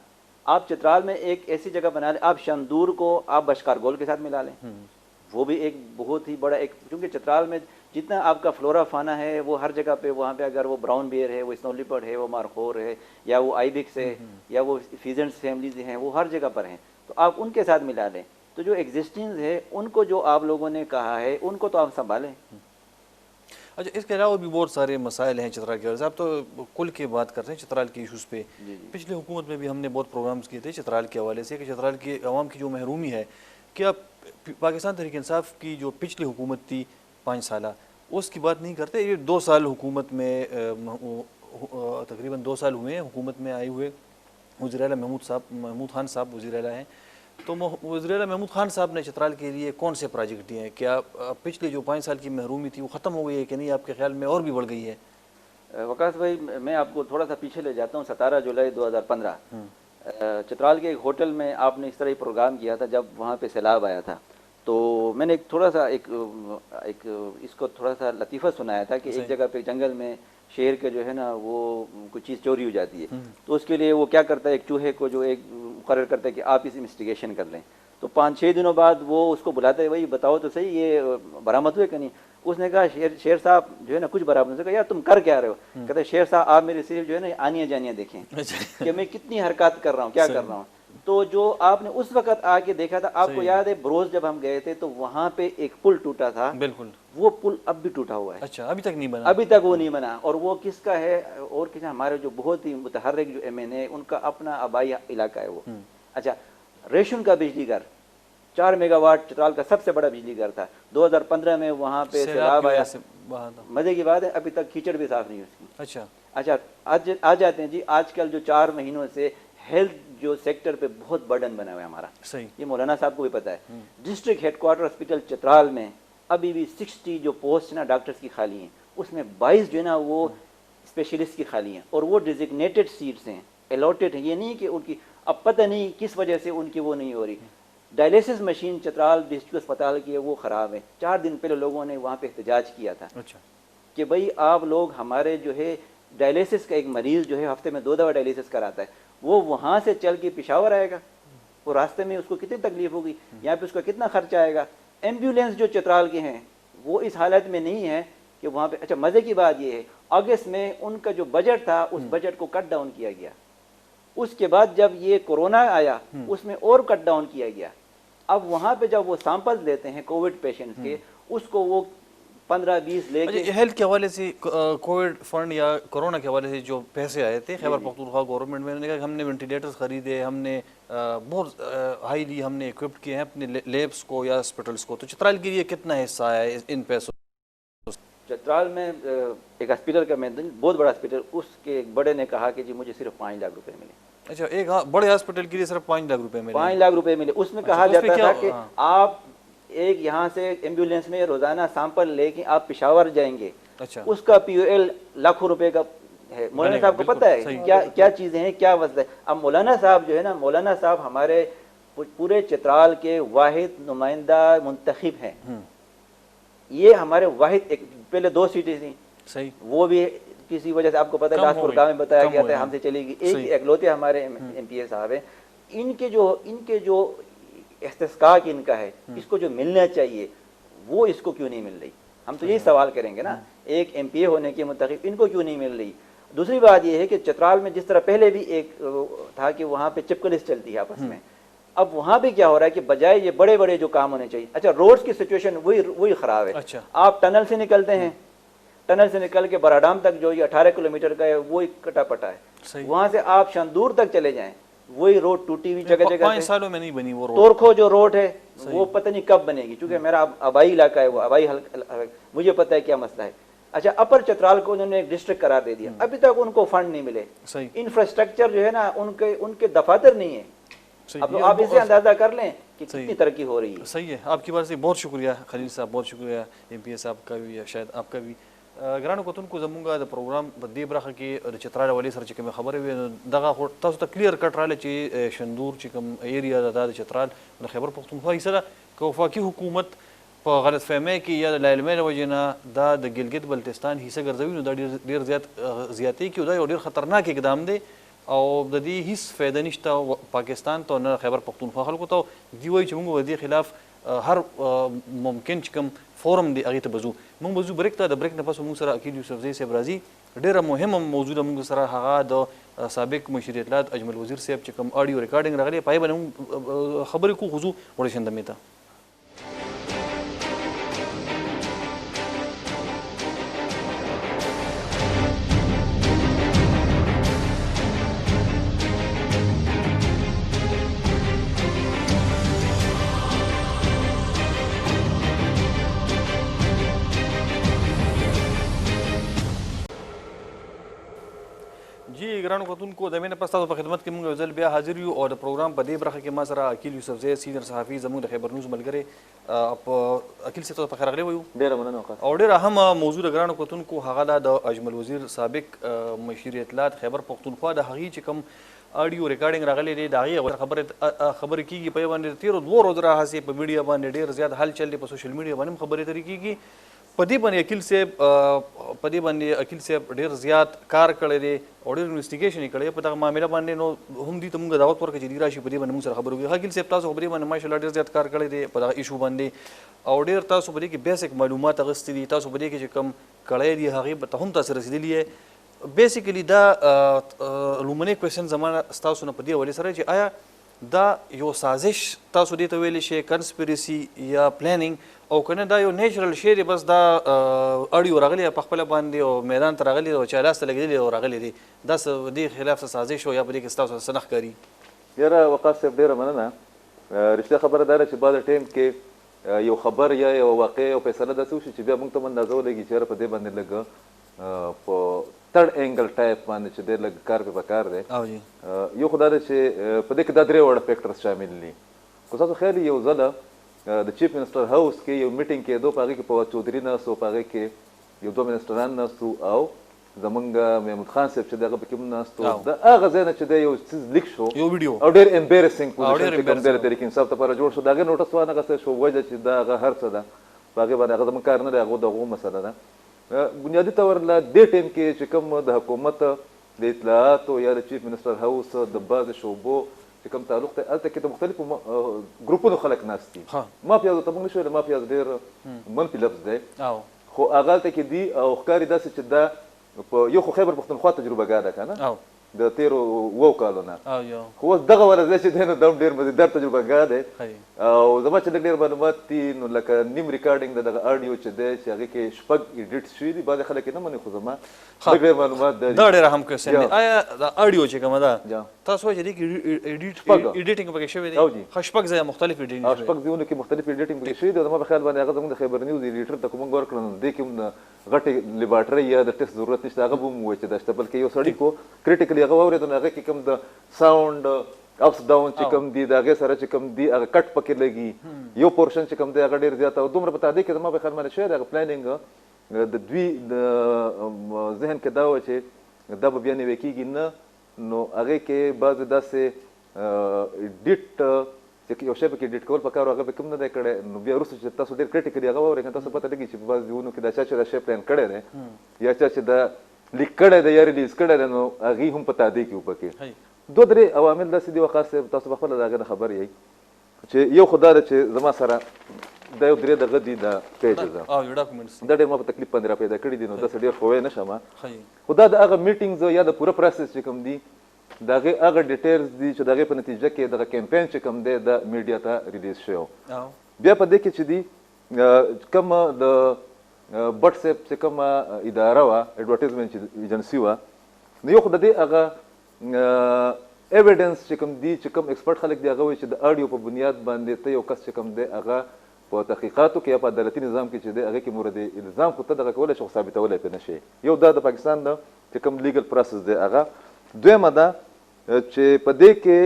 آپ چترال میں ایک ایسی جگہ بنا لیں, آپ شندور کو آپ بشکار گول کے ساتھ ملا لیں, وہ بھی ایک بہت ہی بڑا ایک, کیونکہ چترال میں جتنا آپ کا فلورا فانا ہے وہ ہر جگہ پہ وہاں پہ اگر وہ براؤن بیئر ہے, وہ اسنو لیپرڈ ہے, وہ مارخور ہے, یا وہ آئیبکس ہے, یا وہ فیزنٹس فیملیز ہیں, وہ ہر جگہ پر ہیں. تو آپ ان کے ساتھ ملا لیں. تو جو ایگزسٹنگ ہے ان کو جو آپ لوگوں نے کہا ہے ان کو تو آپ سنبھالیں. اچھا, اس کے علاوہ بھی بہت سارے مسائل ہیں چترال کے. آپ تو کل کی بات کرتے ہیں چترال کے ایشوز پہ. پچھلی حکومت میں بھی ہم نے بہت پروگرامز کیے تھے چترال کے حوالے سے کہ چترال کی عوام کی جو محرومی ہے, کیا پاکستان تحریک انصاف کی جو پچھلی حکومت تھی 5 سالہ اس کی بات نہیں کرتے؟ یہ 2 سال حکومت میں تقریباً 2 سال ہوئے ہیں حکومت میں آئے ہوئے. وزیر اعلیٰ محمود خان صاحب وزیر اعلیٰ ہیں, تو وزیر اعلیٰ محمود خان صاحب نے چترال کے لیے کون سے پروجیکٹ دیے ہیں؟ کیا پچھلے جو 5 سال کی محرومی تھی وہ ختم ہو گئی ہے کہ نہیں, آپ کے خیال میں اور بھی بڑھ گئی ہے؟ وقاص بھائی میں آپ کو تھوڑا سا پیچھے لے جاتا ہوں. 17 جولائی 2015 چترال کے ایک ہوٹل میں آپ نے اس طرح ہی پروگرام کیا تھا جب وہاں پہ سیلاب آیا تھا. تو میں نے ایک تھوڑا سا ایک اس کو تھوڑا سا لطیفہ سنایا تھا کہ ایک جگہ پہ جنگل میں شیر کے جو ہے نا وہ کوئی چیز چوری ہو جاتی ہے, تو اس کے لیے وہ کیا کرتا ہے, ایک چوہے کو جو ایک مقرر کرتا ہے کہ آپ اس انویسٹیگیشن کر لیں. تو 5-6 دنوں بعد وہ اس کو بلاتا ہے, بھائی بتاؤ تو صحیح یہ برآمد ہوئے کہ نہیں. اس نے کہا شیر صاحب جو ہے نا کچھ برآمد. نے کہا یار تم کر کیا رہے ہو؟ کہتے ہیں شیر صاحب آپ میری صرف جو ہے نا آنیاں جانیاں دیکھیں کہ میں کتنی حرکات کر رہا ہوں, کیا کر رہا ہوں. تو جو آپ نے اس وقت آ کے دیکھا تھا, آپ کو یاد ہے بروز جب ہم گئے تھے تو وہاں پہ ایک پل ٹوٹا تھا, بالکل وہ پل اب بھی ٹوٹا ہوا ہے. اچھا, ابھی تک نہیں بنا؟ ابھی تک وہ نہیں بنا. اور وہ کس کا ہے؟ اور کس, ہمارے جو بہت ہی متحرک جو MN ہے ان کا اپنا آبائی علاقہ ہے وہ. اچھا, ریشن کا بجلی گھر 4 میگا واٹ چترال کا سب سے بڑا بجلی گھر تھا. 2015 میں وہاں پہ سیلاب آیا. مزے کی بات ہے ابھی تک کیچڑ بھی صاف نہیں اس کی. اچھا آ جاتے ہیں جی, آج کل جو 4 مہینوں سے ہیلتھ جو سیکٹر پہ بہت برڈن بنا ہوا ہے ہمارا, یہ مولانا صاحب کو بھی پتا ہے. District headquarter hospital Chitral میں ابھی بھی 60 جو پوسٹ نا ڈاکٹرز کی خالی ہیں, اس میں 22 جو ہے نا وہ اسپیشلسٹ کی خالی ہیں, اور وہ ڈیزگنیٹڈ سیٹس ہیں, الاٹڈ ہیں. یہ نہیں کہ ان کی اب پتہ نہیں کس وجہ سے ان کی وہ نہیں ہو رہی. ڈائلیسس مشین چترال ڈسٹرکٹ اسپتال کی ہے وہ خراب ہے. 4 دن پہلے لوگوں نے وہاں پہ احتجاج کیا تھا کہ بھئی آپ لوگ ہمارے جو ہے ڈائلیسس کا ایک مریض جو ہے ہفتے میں 2 دفعہ ڈائلیسس کراتا ہے, وہ وہاں سے چل کے پشاور آئے گا, وہ راستے میں اس کو کتنی تکلیف ہوگی, یہاں پہ اس کا کتنا خرچہ آئے گا. ایمبولینس جو چترال کے ہیں وہ اس حالت میں نہیں ہے کہ وہاں پہ. اچھا, مزے کی بات یہ ہے اگست میں ان کا جو بجٹ تھا اس بجٹ کو کٹ ڈاؤن کیا گیا. اس کے بعد جب یہ کورونا آیا اس میں اور کٹ ڈاؤن کیا گیا. اب وہاں پہ جب وہ سیمپلز لیتے ہیں کووڈ پیشنٹس کے, اس کو وہ 15-20 لے کے. ہیلتھ کے حوالے سے کووڈ فنڈ یا کورونا کے حوالے سے جو پیسے آئے تھے خیبر پختونخوا گورنمنٹ میں, نے کہا کہ ہم نے وینٹیلیٹرز خریدے, ہم نے بہت ہائیلی ہم نے اکوپڈ کیے ہیں اپنے لیبس کو یا ہاسپٹلس کو. تو چترال کے لیے کتنا حصہ آیا ہے ان پیسوں؟ چترال میں ایک ہاسپٹل کا میں بہت بڑا ہاسپٹل, اس کے ایک بڑے نے کہا کہ جی مجھے صرف 5 لاکھ روپے ملے. اچھا, ایک بڑے ہاسپٹل کے لیے صرف 5 لاکھ روپے ملے؟ 5 لاکھ روپے ملے. اس میں کہا جاتا تھا کہ آپ ایک یہاں سے ایمبولینس میں روزانہ سیمپل لے کے آپ پشاور جائیں گے, اس کا POL لاکھوں روپے کا ہے. مولانا صاحب کو پتہ ہے کیا چیزیں ہیں, کیا وضع ہے. اب مولانا صاحب جو ہے نا, مولانا صاحب ہمارے پورے چترال کے واحد نمائندہ منتخب ہیں. یہ ہمارے واحد, ایک پہلے 2 سیٹیں تھیں, وہ بھی کسی وجہ سے آپ کو پتہ ہے داسپور گاؤں میں بتایا گیا تھا ہم سے چلی گئی. ایک اکلوتے ہمارے MPA صاحب ہیں, ان کے جو استحقاق ان کا ہے, اس کو جو ملنا چاہیے وہ اس کو کیوں نہیں مل رہی. ہم تو یہی سوال کریں گے نا, ایک MPA ہونے کے منتخب ان کو کیوں نہیں مل رہی. دوسری بات یہ ہے کہ چترال میں جس طرح پہلے بھی ایک تھا کہ وہاں پہ چپکلس چلتی ہے آپس میں, اب وہاں پہ کیا ہو رہا ہے کہ بجائے یہ بڑے بڑے جو کام ہونے چاہیے. اچھا, روڈز کی سچویشن وہی خراب ہے. آپ ٹنل سے نکلتے ہیں, ٹنل سے نکل کے براڈام تک جو یہ 18 کلومیٹر کا ہے وہی کٹا پٹا ہے. وہاں سے آپ شندور تک چلے جائیں, وہی روڈ ٹوٹی ہوئی جگہ جگہ. 5 سالوں میں نہیں بنی وہ روڈ. تورکھو جو روڈ ہے وہ پتہ نہیں کب بنے گی, چونکہ میرا آبائی علاقہ ہے, وہ آبائی مجھے پتہ ہے کیا مسئلہ ہے. اچھا اپر چترال کو انہوں نے ایک ڈسٹرکٹ قرار دے دیا, ابھی تک ان کو فنڈ نہیں ملے, صحیح, انفراسٹرکچر جو ہے نا ان کے دفاتر نہیں ہیں. اب آپ اس سے اندازہ کر لیں کہ کتنی ترقی ہو رہی ہے. صحیح ہے, آپ کی بات سے بہت شکریہ خلیل صاحب, بہت شکریہ ایم پی اے صاحب کا بھی, شاید آپ کا بھی. ګرانو کتونکو زمونږ د پروګرام په دې برخه کې د چترال والي سره چې کومې خبرې وې دغه خو تاسو ته کلیر کټ راغلی چې شندور چې کوم ایریا ده دا د چترال د خیبر پښتونخوا حصه ده, که وفاقي حکومت په غلط فهمۍ کې یا د لایلمۍ له وجې نه دا د ګلګت بلتستان حصه ګرځوي نو دا ډېر زیاتې کوي, دا یو ډېر خطرناک اقدام دی او د دې هیڅ فایده نشته پاکستان ته نه خیبر پښتونخوا خلکو ته. دوی وایي چې موږ د دې خلاف هر ممکن چې کوم فورم دی هغې ته به ځو. موږ به ځو بریک ته, د بریک نه پس موږ سره عقیل یوسفزی صاحب راځي, ډېره مهمه موضوع ده موږ سره, هغه د سابق مشیر اطلاعات اجمل وزیر صاحب چې کوم آډیو ریکارډینګ راغلی پای باندې موږ خبرې کوو. خو ځو وړې شندمې ته. جی ګرانو کتونکو د مینه پس تاسو په خدمت کې موږ یو ځل بیا حاضر یو او د پروګرام په دې برخه کې ما سره عقیل یوسفزی سینیئر صحافي زموږ د خیبر نیوز ملګری عقیل صاحب ته په خیر راغلی وایو. ډېره مننه او ډېره اهمه موضوع د ګرانو کتونکو هغه ده د اجمل وزیر سابق مشیر اطلاعات خیبر پښتونخوا د هغې چې کوم آډیو ریکارډینګ راغلی دی د هغې خبرې کېږي په یې باندې تېرو 2 ورځو راهسې په میډیا باندې ډېر زیات حل چل دی, په سوشل میډیا باندې هم خبرې اترې کېږي. په دې باندې عقیل صاحب ډېر زیات کار کړی دی او ډېر انویسټیګیشن یې کړی دی په دغه معامله باندې. نو هم دوی ته موږ دعوت ورکړه چې دوی راشي په دې باندې موږ سره خبرې وکړي. عقیل صاحب تاسو په دې باندې ماشاءالله ډېر زیات کار کړی دی په دغه ایشو باندې او ډېر تاسو په دې کې بیسک معلومات اخیستي دي, تاسو په دې کې چې کوم کړی دی هغې ته هم تاسو رسېدلي یې. بیسیکلي دا لومړنی کوېسچن زما ستاسو نه په دې حوالې سره چې آیا دا یو سازش تاسو دې ته ویلی شئ, کنسپیرسي یا پلانینګ, او که نه دا یو نیچرل شی دی, بس دا اړیو راغلی په خپله باندې او میدان ته راغلی او چا لاس ته لګېدلی او راغلی دی, دا دې خلاف څه سازش و یا په دې کې ستاسو څه نه ښکاري؟ یاره وقاص صاحب ډېره مننه. رښتیا خبره دا ده چې بعض ټایم کې یو خبر یا یو واقع او فیصله داسې وشي چې بیا موږ ته هم اندازه ولګي چې یاره په دې باندې لږ په تھرڈ اینگل ټایپ باندې چې ډېر لږ کار پې پکار دی. یو خو دا ده چې په دې کې دا 3 وړه فیکټرز شامل دي. خو ستاسو خیال یو ځله د چیف منسټر هاوس کې یو میټینګ کېدو, په هغې کې فواد چودھري ناست و, په هغې کې یو 2 منسټران ناست و او زمونږ محمود خان صاحب چې دی هغه پکې هم ناست و. د هغه ځای نه چې دی یو څیز لیک شو, یو ویډیو او ډېر امبیرسینګ پوزیشن چې کوم دی د تحریک انصاف لپاره جوړ شو, د هغې نوټس وانغستی شو. وجه چې دا هغه هر څه ده په هغې باندې هغه زموږ کار نه دی, هغه د هغو مسله ده. بنیادي طور له دې ټایم کې چې کوم د حکومت د اطلاعاتو یا د چیف منسټر هاوس د بعضې شعبو چې کوم تعلق دی, هلته کې د مختلفو ګروپونو خلک ناست دي. مافیازو ته موږ نشو ویلی, مافیاز ډېر منفي لفظ دی, خو هغه هلته کې دي او ښکاري داسې چې دا په یو خو خیبر پښتونخوا تجربهګاه ده که نه د تیرو 7 کالو نه, خو اوس دغه ورځ چې دی نو دا هم ډېر مزیدار تجربهګاه دی. او زما چې لږ ډېر معلومات دي نو لکه نیم ریکارډینګ د دغه آډیو چې دی چې هغې کې 6 ایډیټ شوي دي, بعضې خلک یې نه مني, خو زما لږ ډېر معلومات دا دي. دا ډېر اهم کوېسچن دی. آیا دا آډیو چې کومه ده تاسو وایئ چې دې کې ایډیټینګ پکې شوی دی؟ ښه 6 ځایه مختلف ایډیټینګ شوی 6 ځایونو کې مختلف ایډیټینګ پکې شوي دي. زما په خیال باندې هغه زموږ د خیبر نیوز ایډیټر ته کوم موږ ورکړل نو دې کې هم غټې لیبارټرۍ یا د ټیسټ ضرورت نشته, هغه به هم ووایي چې دا شته, بلکې یو سړي کو کریټیکلی هغه واورېد نو هغه کې کوم د ساوند اپس ډاون چې کوم دي د هغې سره چې کوم دي هغه کټ پکې لګي, یو پورشن چې کوم دی هغه ډېر زیات او دومره په تعداد کې زما په خیال باندې شوی دی. هغه پلانینګ د دوی د ذهن کې دا و چې دا به بیا نوی کېږي نه, نو هغې کې بعضې داسې ایډیټ چې یو شی پکې ایډیټ کول پکار و هغه به کوم نه دی کړی, نو بیا وروسته چې تاسو ډېر کریټیکلي هغه واورئ کنه تاسو پته لګي چې په بعض ځایونو کې دا چا چې دا شی پلان کړی دی یا چا چې دا لیک کړی دی یا ریلیز کړی دی, نو هغې هم په تعدې کې و پکې 2-3 عوامل داسې دي وقاص صاحب, تاسو پخپله د هغې نه خبر یئ چې یو خو دا ده چې زما سره دا یو 3 دغه دي د پیجز دا ډېر ما په تکلیف باندې را پیدا کړي دي, نو داسې ډېر خو ویلی نه شم, خو دا د هغه میټینګز یا د پوره پروسس چې کوم دي د هغې هغه ډیټیلز دي چې د هغې په نتیجه کې دغه کیمپین چې کوم دی د میډیا ته ریلیز شوی. بیا په دې کې چې دي کوم د بټ صاحب چې کومه اداره وه ایډورټیزمنټ ایجنسي وه, نو یو خو د دې هغه ایویډنس چې کوم دي چې کوم ایکسپرټ خلک دي هغه وایي چې د آډیو په بنیاد باندې ته یو کس چې کوم دی هغه په تحقیقاتو کې یا په عدالتي نظام کې چې دی هغې کې مورد الزام خو ته دغه کولی شي خو ثابتولی پرې نه شي. یو دا د پاکستان د چې کوم لیګل پروسس دی هغه. دویمه دا چې په دې کې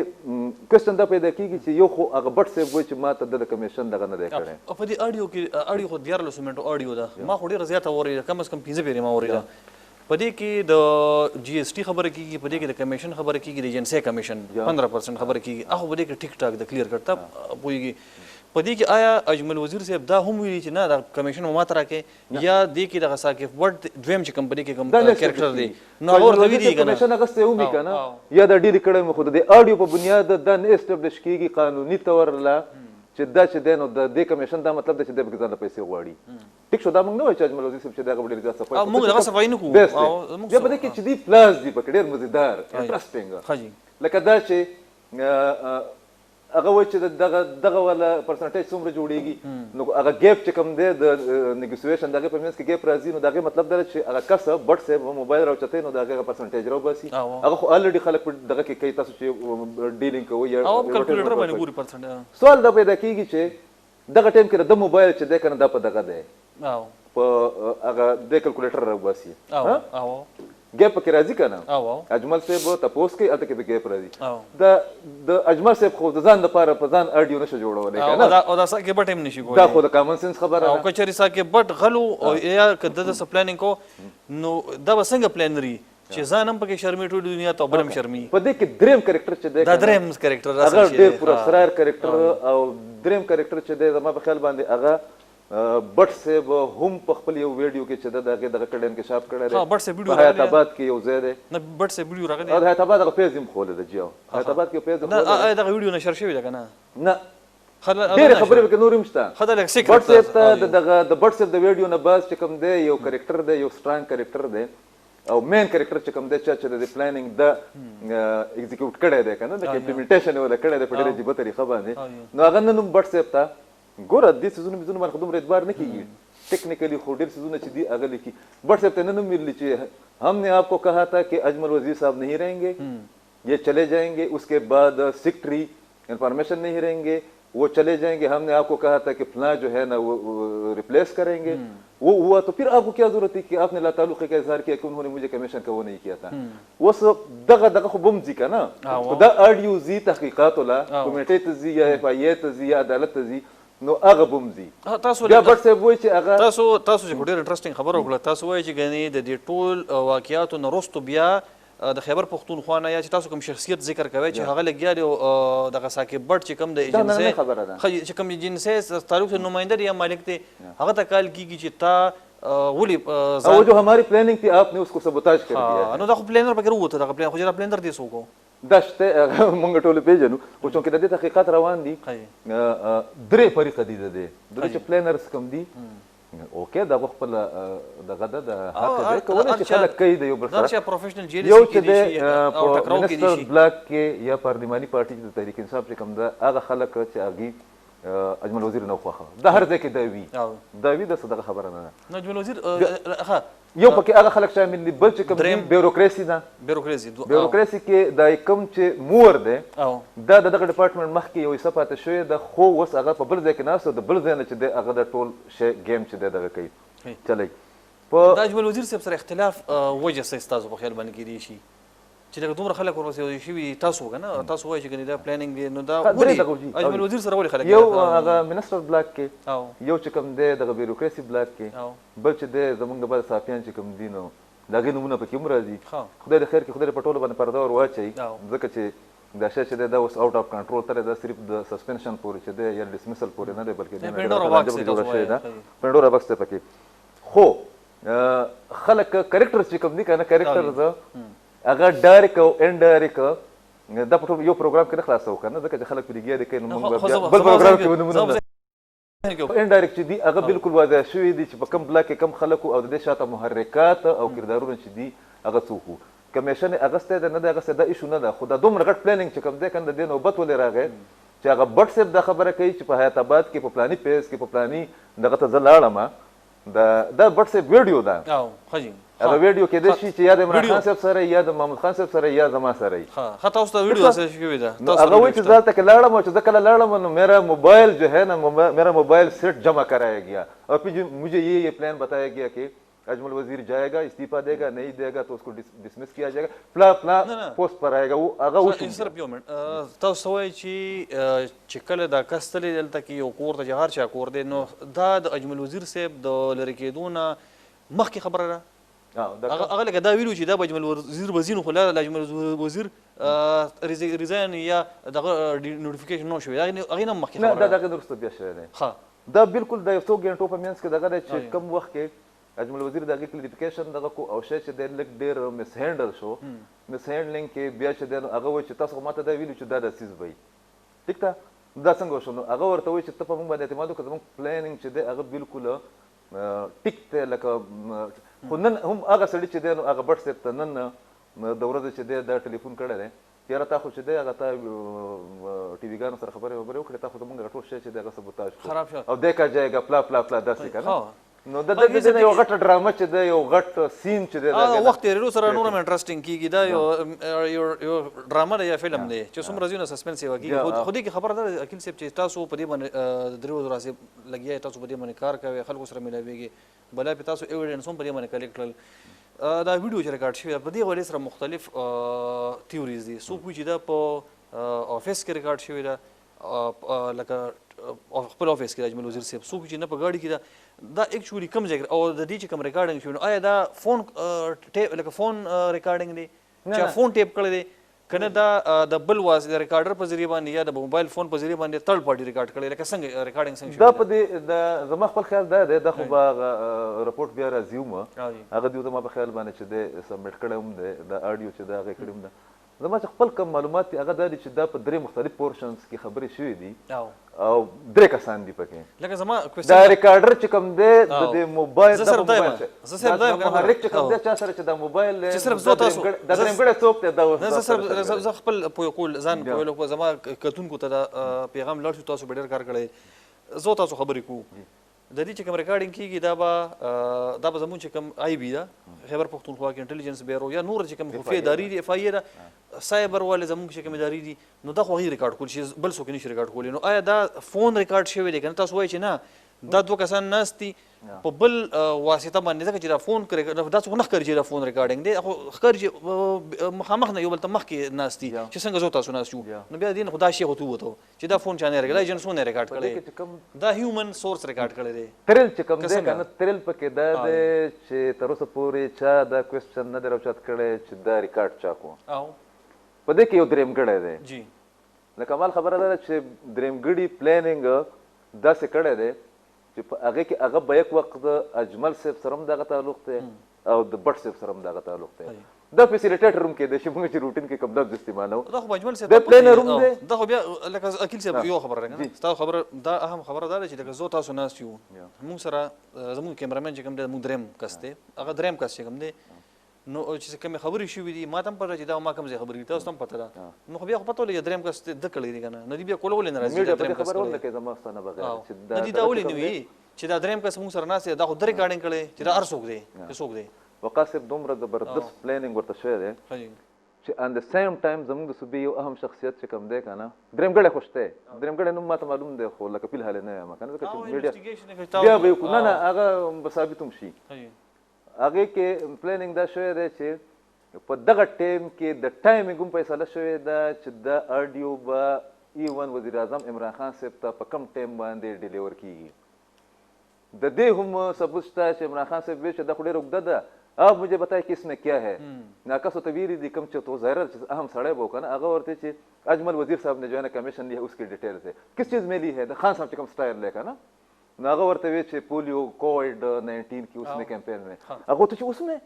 کوېسچن دا پیدا کېږي چې یو خو هغه بټ صاحب وایي چې ما ته د کمیشن دغه نه دی کړی. په دې اډیو کې اډیو خو 14 منټو اډیو ده، ما خو ډېره زیاته اورېده، کم از کم 15 پیرې ما اورېده. په دې کې د جی ایس ټي خبره کېږي، په دې کې د کمیشن خبره کېږي، د ایجنسۍ کمیشن 15% خبره کېږي. هغه په دې کې ټیک ټاک د کلیر کړ ته پوهېږي. په دې کې آیا اجمل وزیر صاحب دا هم ویلي چې نه دا کمیشن ما ته راکړې، یا دې کې دغه ثاقب وډ دویم چې کمپنۍ کې کوم کیریکټر دی نو هغه ورته ویلي که نه کمیشن اخیستی ومي که نه یا دا ډیل کړی مو، خو د دې اډیو په بنیاد دا نه اسټبلش کېږي قانوني طور لا چې دا چې دی نو د دې کمیشن دا مطلب دی چې دی پکې ځان له پیسې غواړي. ټیک شو، دا موږ نه وایو چې اجمل وزیر صاحب چې دا ډېر زیات صفایي موږ دغه صفایي نه کوو. بیا په دې کې چې دی پلاس دي پکې ډېر مزیدار انټرسټینګ، لکه دا چې هغه وایي چې دغه والا پرسنټیج څومره جوړېږي نو هغه ګیپ چې کوم دی د نیګوسیشن د هغې په منځ کې ګیپ راځي، نو د هغې مطلب دا چې هغه کس بټ صاحب موبایل راوچتوي نو د هغې پرسنټیج راوباسي. هغه خو الریډي خلک په دغه کې کوي، تاسو چې ډیلینګ کوئ کلکولیټر باندې ګوري پرسنټیج. سوال دا پیدا کېږي چې دغه ټایم کې د موبایل چې دی که نه دا په دغه دی په هغه د کلکولیټر راوباسي، ګیپ پکې راځي که نه. اجمل صاحب تپوس کوي هلته کې د ګیپ راځي. د اجمل صاحب خو د ځان دپاره په ځان اډیو نشه جوړولی که نه، او دا ثاقب بټ هم نشي کولی. دا خو د کامن سنس خبره ده. او که چېرې ثاقب بټ غلو یا که د څه پلانینګ کو نو دا به څنګه پلانري چې ځان هم پکې شرمي ټولې دنیا ته بل هم شرمي. په دې کې دریم کرکټر چې دی دا دریم کرکټر هغه ډېر پر اسرار کرکټر او دریم کرکټر چې دی زما په خیال باندې هغه بټ صاحب هم په خپل یو ویډیو کې چې د هغې دغه کړی انکشاف کړی دی. بټ صاحب په حیات آباد کې یو ځای دی، نه بټ صاحب ویډیو راغلی او د حیات آباد هغه پیج هم خولی دی. جی حیات آباد کې یو پیج نه دغه ویډیو نشر شوی ده که نه؟ نه، ډېرې خبرې پکې نور هم شته. بټ صاحب ته د بټ صاحب د ویډیو نه بعد چې کوم دی یو کرکټر دی، یو سټرانګ کرکټر دی، او مین کرکټر چې کوم دی چې د پلانینګ د ایگزیکیوټ کړی دی که نه، د امپلیمنټیشن یې کړی دی په ډېره عجیبه طریقه باندې. نو هغه نن هم بټ صاحب ته ګوره دې څیزونو میزونو باندې خو دومره اعتبار نه کېږي، ٹیکنیکلی خو ډېر څیزونه چې دي هغه لیکي. بٹ صاحب ته نن هم ویلي چې ہم نے آپ کو کہا تھا کہ اجمل وزیر صاحب نہیں رہیں گے، یہ چلے جائیں گے، اس کے بعد سیکٹری انفارمیشن نہیں رہیں گے، وہ چلے جائیں گے، ہم نے آپ کو کہا تھا کہ فلاں جو ہے نا وہ ریپلیس کریں گے، وہ ہوا تو پھر آپ کو کیا ضرورت تھی کہ آپ نے لا تعلقی کا اظہار کیا کہ انہوں نے مجھے کمیشن کا وہ نہیں کیا تھا. وہ سب دغه خو بم ځي که نه، دا اډیو ځي تحقیقاتو لا کمیټې ته ځي یا اف آی اے ته ځي یا عدالت ته ځي، نو هغه بم ځي. بیا بټ صاحب وایي چې هغه تاسو چې ډېر انټرسټینګ خبره وکړه، تاسو وایي چې ګنې د دې ټول واقعاتو نه وروستو بیا د خیبر پښتونخوا نه یا چې تاسو کوم شخصیت ذکر کوئ چې هغه لګیا دی دغه ثاقب بټ چې کوم د ایجنسۍ چې کوم ایجنسۍ تعلق سے نمائندہ یا مالک دی، هغه ته کال کېږي چې تا ولې وہ جو ہماری پلاننگ تھی آپ نے اس کو سبوتاج کر دیا. نو دا خو پلانر پکې وروته دغه پلان خو چې پلانر دی څوک و دا شته مونږ ټول پیژنو، خو چونکې د دې تحقیقات روان دي درې فریقه دي د دې درې چې پلانرز کوم دي اوکې دا خپل دغه د حق دی کولی چې خلک کوي د یو بل سره یو چې دی په منسټر بلاک کې یا پارلماني پارټي د تحریک انصاف چې کوم ده هغه خلک چې هغې اجمل وزیر نه خوښه دا هر ځای کې دا وي د څه دغه خبره نه ده. اجمل وزیر یو پکې هغه خلک شامل دي، بل چې کوم دي بیوروکراسي ده. بیوروکراسي کې دا کوم چې مور دی دا د دغه ډپارټمنټ مخکې یو حصه پاتې شوې ده، خو اوس هغه په بل ځای کې ناست د بل ځای نه چې دی هغه د ټول شی ګیم چې دی دغه کوي چلی. د اجمل وزیر صاحب سره اختلاف وجه څه ستاسو په خیال باندې کېدی شي چې لکه دومره خلک ورپسې شوي تاسو که نه تاسو وایئ چې ګنې دا پلانینګ دی، نو دا ولې اجمل وزیر سره ولې خلک یو هغه منسټر بلاک کې یو چې کوم دی دغه بیوروکراسي بلاک کې، بل چې دی زموږ د بعد صحافیان چې کوم دي نو د هغې نومونه پکې هم راځي. خدای د خیر کې خدای په ټولو باندې پرده ور واچوي، ځکه چې دا شی چې دی دا اوس آوټ اف کنټرول تللی دا صرف د سسپینشن پورې چې دی یا ډسمسل پورې نه دی بلکې جوړه شوې ده پنډورا باکس دی پکې. خو خلک کرکټرز چې کوم دي که نه کرکټرز هغه ډایرک او انډایرک دا په یو پروګرام کې نه خلاصوو که نه، ځکه چې خلک پرې ګیا دي کوي نو موږ بل پروګرام کې ونمونه انډایرکټ چې دي هغه بالکل واضح شوي دي چې په کوم بلاک کې کم خلک او د دې شاته محرکات او کردارونه چې دي هغه څوک وو. کمیشن یې اغستی دی نه دی اغستی دا ایشو نه ده، خو دا دومره غټ پلانینګ چې کوم دی که نه د دې نوبت ولې راغی چې هغه بټ صاحب دا خبره کوي چې په حیات آباد کې په پلاني پیز کې په پلاني دغه ته زه لاړم دا بټ صاحب ویډیو ده هغه ویډیو کې د شي چې یا د عمران خان صاحب سره یا د محمود خان صاحب سره یا زما سره ها تاسو ته ویډیو اسه شوی ده هغه وایي چې ځان تک لاړم چې ځکه لاړم نو میرا موبائل جو ہے نا میرا موبائل سیٹ جمع کرایا گیا اور پھر مجھے یہ پلان بتایا گیا کہ اجمل وزیر جائے گا استعفا دے گا نہیں دے گا تو اس کو ڈسمس کیا جائے گا فلا فلا پوسٹ پر آئے گا وہ هغه وشو سر یو منټ تاسو وایي چې کله دا کستلې دلته کې یو کور ته جهار چا کور دی نو دا د اجمل وزیر صاحب د لری کېدونه مخکې خبره ده هغه لکه دا ویلو چې دا اجمل وزیر وزین خو لا اجمل وزیر ریزاین یا دغه نوټیفیکیشن نو شوی هغه نه مخکې خبره نه دا درسته بیا شوی دی ها دا بالکل د یو څو غنټو په منځ کې دغه چې کم وخت کې اجمل وزیر دغه کلیریفیکیشن دغه کو او شی چې د لک ډیر مس هینډل شو مس هینډلینګ کې بیا چې د هغه و چې تاسو ماته دا ویلو چې دا د سیز وي ټیک ته دا څنګه وشو نو هغه ورته وایي چې ته په موږ باندې اعتماد وکړه موږ پلانینګ چې دی هغه بالکل ټیک ته لکه خو نن هم هغه سړي چې دی نو هغه بټ صاحب ته نن د ورځې چې دی دا ټلیفون کړی دی یاره تا خو چې دی هغه تا ټي وي ګانو سره خبرې وکړې تا خو زموږ ټول شی چې دی هغه سبوتاژ او دیکھا جائے گا پلا پلا پلا داسې که نه نو د دې یو غټ ډرامه چې دی یو غټ سین چې دی وخت تیرېدو سره نور هم انټرسټینګ کیږي دا یو ډرامه دی یا فلم دی چې څومره ځایونه سسپنس یې کېږي خو دې کې خبره ده اکیل صاحب چې تاسو په دې باندې درې ورځو راځي لګیا تاسو په دې باندې کار کوئ خلکو سره ملاویږي بلا په تاسو ایویډنس هم په دې باندې کلیکټ کړل دا ویډیو چې ریکارډ شوی په دې وجه سره مختلف تیوریز دي څوک وایي چې دا په افیس کې ریکارډ شوی ده لکه خپل افیس کې اجمل وزیر صاحب څوک چې نه په ګاډي کې دا ایکچولی کم ځای او د دې چې کوم ریکارډینګ شوی نو آیا دا فون ټیپ لکه فون ریکارډینګ دی چې فون ټیپ کړی دی کنه دا د بل واس د ریکارډر په ذریعہ باندې یا د موبایل فون په ذریعہ باندې تھرډ پارټي ریکارډ کړی لکه څنګه ریکارډینګ څنګه دا په دې د زما خپل خیال دا دی دا خو به رپورټ بیا راځي هغه دیو زما په خیال باندې چې د سبمټ کړی هم دی د اډیو چې دا هغه کړی هم ده زما چې خپل کوم معلومات دي هغه دا دي چې دا په درې مختلف پورشنز کې خبرې شوې دي او درې کسان دي پکې لکه زما دا ریکارډر چې کوم دی د موبایل د محرک چې کوم دی چا سره چې دا موبایل چې صرف زه تاسو دا درېمګړی څوک دی دا زه خپل پویقول ځان پویلو په زما کتونکو ته دا پیغام لاړ شو تاسو به ډېر کار کړی زه تاسو خبرې کوو د دې چې کوم ریکارډینګ کیږي دا به زموږ چې کوم آی بي ده خیبر پښتونخوا کې انټیلیجنس بیورو یا نور چې کوم خفیه ادارې دي اف آی ده سایبر والے زموږ چې کوم ادارې دي نو دا خو هغې ریکارډ کول شي بل څوک نشي ریکارډ کولی نو آیا دا فون ریکارډ شوی دی که نه تاسو وایئ چې نه دا دوه کسان ناست دي په بل واسطه باندې ځکه چې دا فون دا څوک نه ښکاري چې دا فون ریکارډینګ دی خو ښکاري چې مخامخ نه یو بل ته مخکې ناست دي چې څنګه زه تاسو ناست یو نو بیا دې نه خو دا شی خو ته ووتو چې دا فون چا نه ریکارډ دا ایجنټ نه ریکارډ کړی دا هیومن سورس ریکارډ کړی دی ترل چې کوم دی که نه ترل پکې دا دی چې تر اوسه پورې چا دا کوېسچن نه دی راوچت کړی چې دا ریکارډ چا کو په دې کې یو درېمګړی دی جی لکه مال خبره ده چې درېمګړي پلانینګ داسې کړی دی چې په هغې کې هغه به یک وخت د اجمل صاحب سره هم دغه تعلق دی او د بټ صاحب سره هم دغه تعلق دی دا فیسیلیټیټر هم کېدی شي موږ چې روټین کې کوم لفظ استعمالوو دا خو اجمل صاحب دا پلانر هم دی دا خو بیا لکه اکیل صاحب یو خبره ده که ستاسو خبره دا اهم خبره دا ده چې لکه زه تاسو ناست یو موږ سره زموږ کیمرامین چې کوم دی موږ درېم کس دی هغه درېم کس چې کوم دی نو چې کومې خبرې شوي دي ما ته هم پته چې دا ما کوم ځای خبرې دي تاسو ته هم پته ده نو خو بیا خو پته ولګي درېیم کس ده کړی دی که نه نو دې بیا کول ولې نه راځي درېیم کس خبره ولکه زما ستا نه بغیر نه دي دا ولې نه وي چې دا درېیم کس موږ سره ناست دی دا خو ده ریکارډینګ کړی چې دا هر څوک دی چې څوک دی وقاص صاحب دومره زبردست پلانینګ ورته شوی دی چې ان د سیم ټایم زموږ د صوبې یو اهم شخصیت چې کوم دی که نه درېمګړی خو شته درېمګړی نوم ما ته معلوم دی خو لکه فی الحال نه یم که نه ځکه چې میډیا بیا به وکړو نه هغه به ثابت هم شي هغې کې پلانینګ دا شوی دی چې په دغه ټایم کې د ټایمینګ هم فیصله شوې ده چې دا اډیو به ایون وزیر اعظم عمران خان صاحب ته په کم ټایم باندې ډیلیور کیږي د دې هم ثبوت شته چې عمران خان صاحب ویل چې دا خو ډېره اوږده ده اب مجھے بتائے کہ اس میں کیا ہے ناقص و طویری دی کم تو ظاہر اہم سڑے وہ کا نا اگر ورتے چې اجمل وزیر صاحب نے جو ہے نا کمیشن لی ہے اس کی ڈیٹیلز ہے کس چیز میں لی ہے خان صاحب چکم سٹائل لے کا نا اگر ورتے ہوئے چې پولیو کووڈ 19 کی اس میں کیمپین میں اگر تو اس میں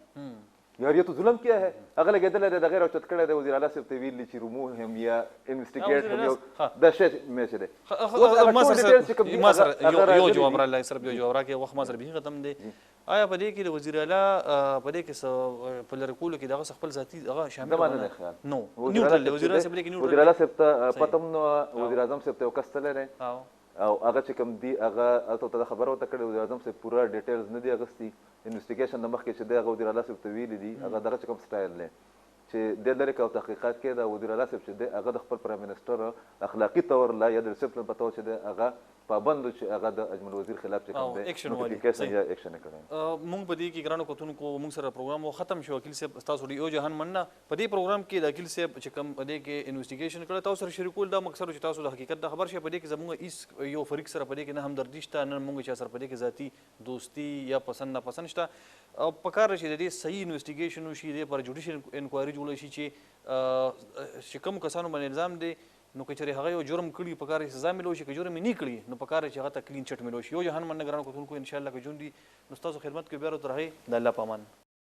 یار یہ تو ظلم کیا ہے اگر لګېدلی دی د غیر اوچت کړی دی وزیر اعلی صاحب ته ویلي چې روموو هم یا انویسټیګیټ هم یو دا شی مې چې دی ما سره یو جواب راغلی صرف یو جواب راکړې وخت ما سره بیخي ختم دی آیا په دې کې د وزیر اعلی په دې کې څه په لرې کولو کې دغه خپل ذاتي هغه شامل زما نه دی خیال نو نیوټرل دی وزیر اعلی صاحب لیکن وزیر اعلی صاحب ته پته هم نه وزیر اعظم صاحب ته یو کس تللی دی او هغه چې کوم دی هغه ته خبره ورته کړې وزیر اعظم صاحب پوره ډیټیلز نه دی اغوستي انویسټیګیشن نه مخکې چې دی هغه وزیر اعلی صاحب ته ویلي دي هغه دغه چې کوم سټایل دی چې د لري کو تحقیقات کې دا وزیر اعلی صاحب چې دی هغه د خپل پرایم منسټر اخلاقی تور لا یا د ډسپلین په تور چې دی هغه پابند چې هغه د اجمل وزیر خلاف چې کوم دی نوټیفیکیشن یا ایکشن کړی مونږ په دې کې ګرانو کتونکو مونږ سره پروګرام ختم شو وکیل صاحب تاسو ډیو جهان مننه په دې پروګرام کې د وکیل صاحب چې کوم په دې کې انویسټیګیشن کړی تاسو سره شریکول دا مقصد چې تاسو د حقیقت د خبر شي په دې کې زموږ هیڅ یو فریق سره په دې کې نه همدردي شته نه مونږ چې سره په دې کې ذاتی دوستی یا پسند ناپسند شته او په کار چې د دې صحیح انویسټیګیشن وشي د پر جوډیشل انکوایري جوړ شي چې کوم کسانو باندې الزام دی نو که چېرې هغه یو جرم کړي په کار یې سزا ملو شي که جرم یې نه کړي نو په کار چې هغه ته کلین چټ ملو شي یو جهان مننه ګرانو کتونکو انشاءالله که ژوند وي نو ستاسو خدمت کې بیا راته راغی د الله په امان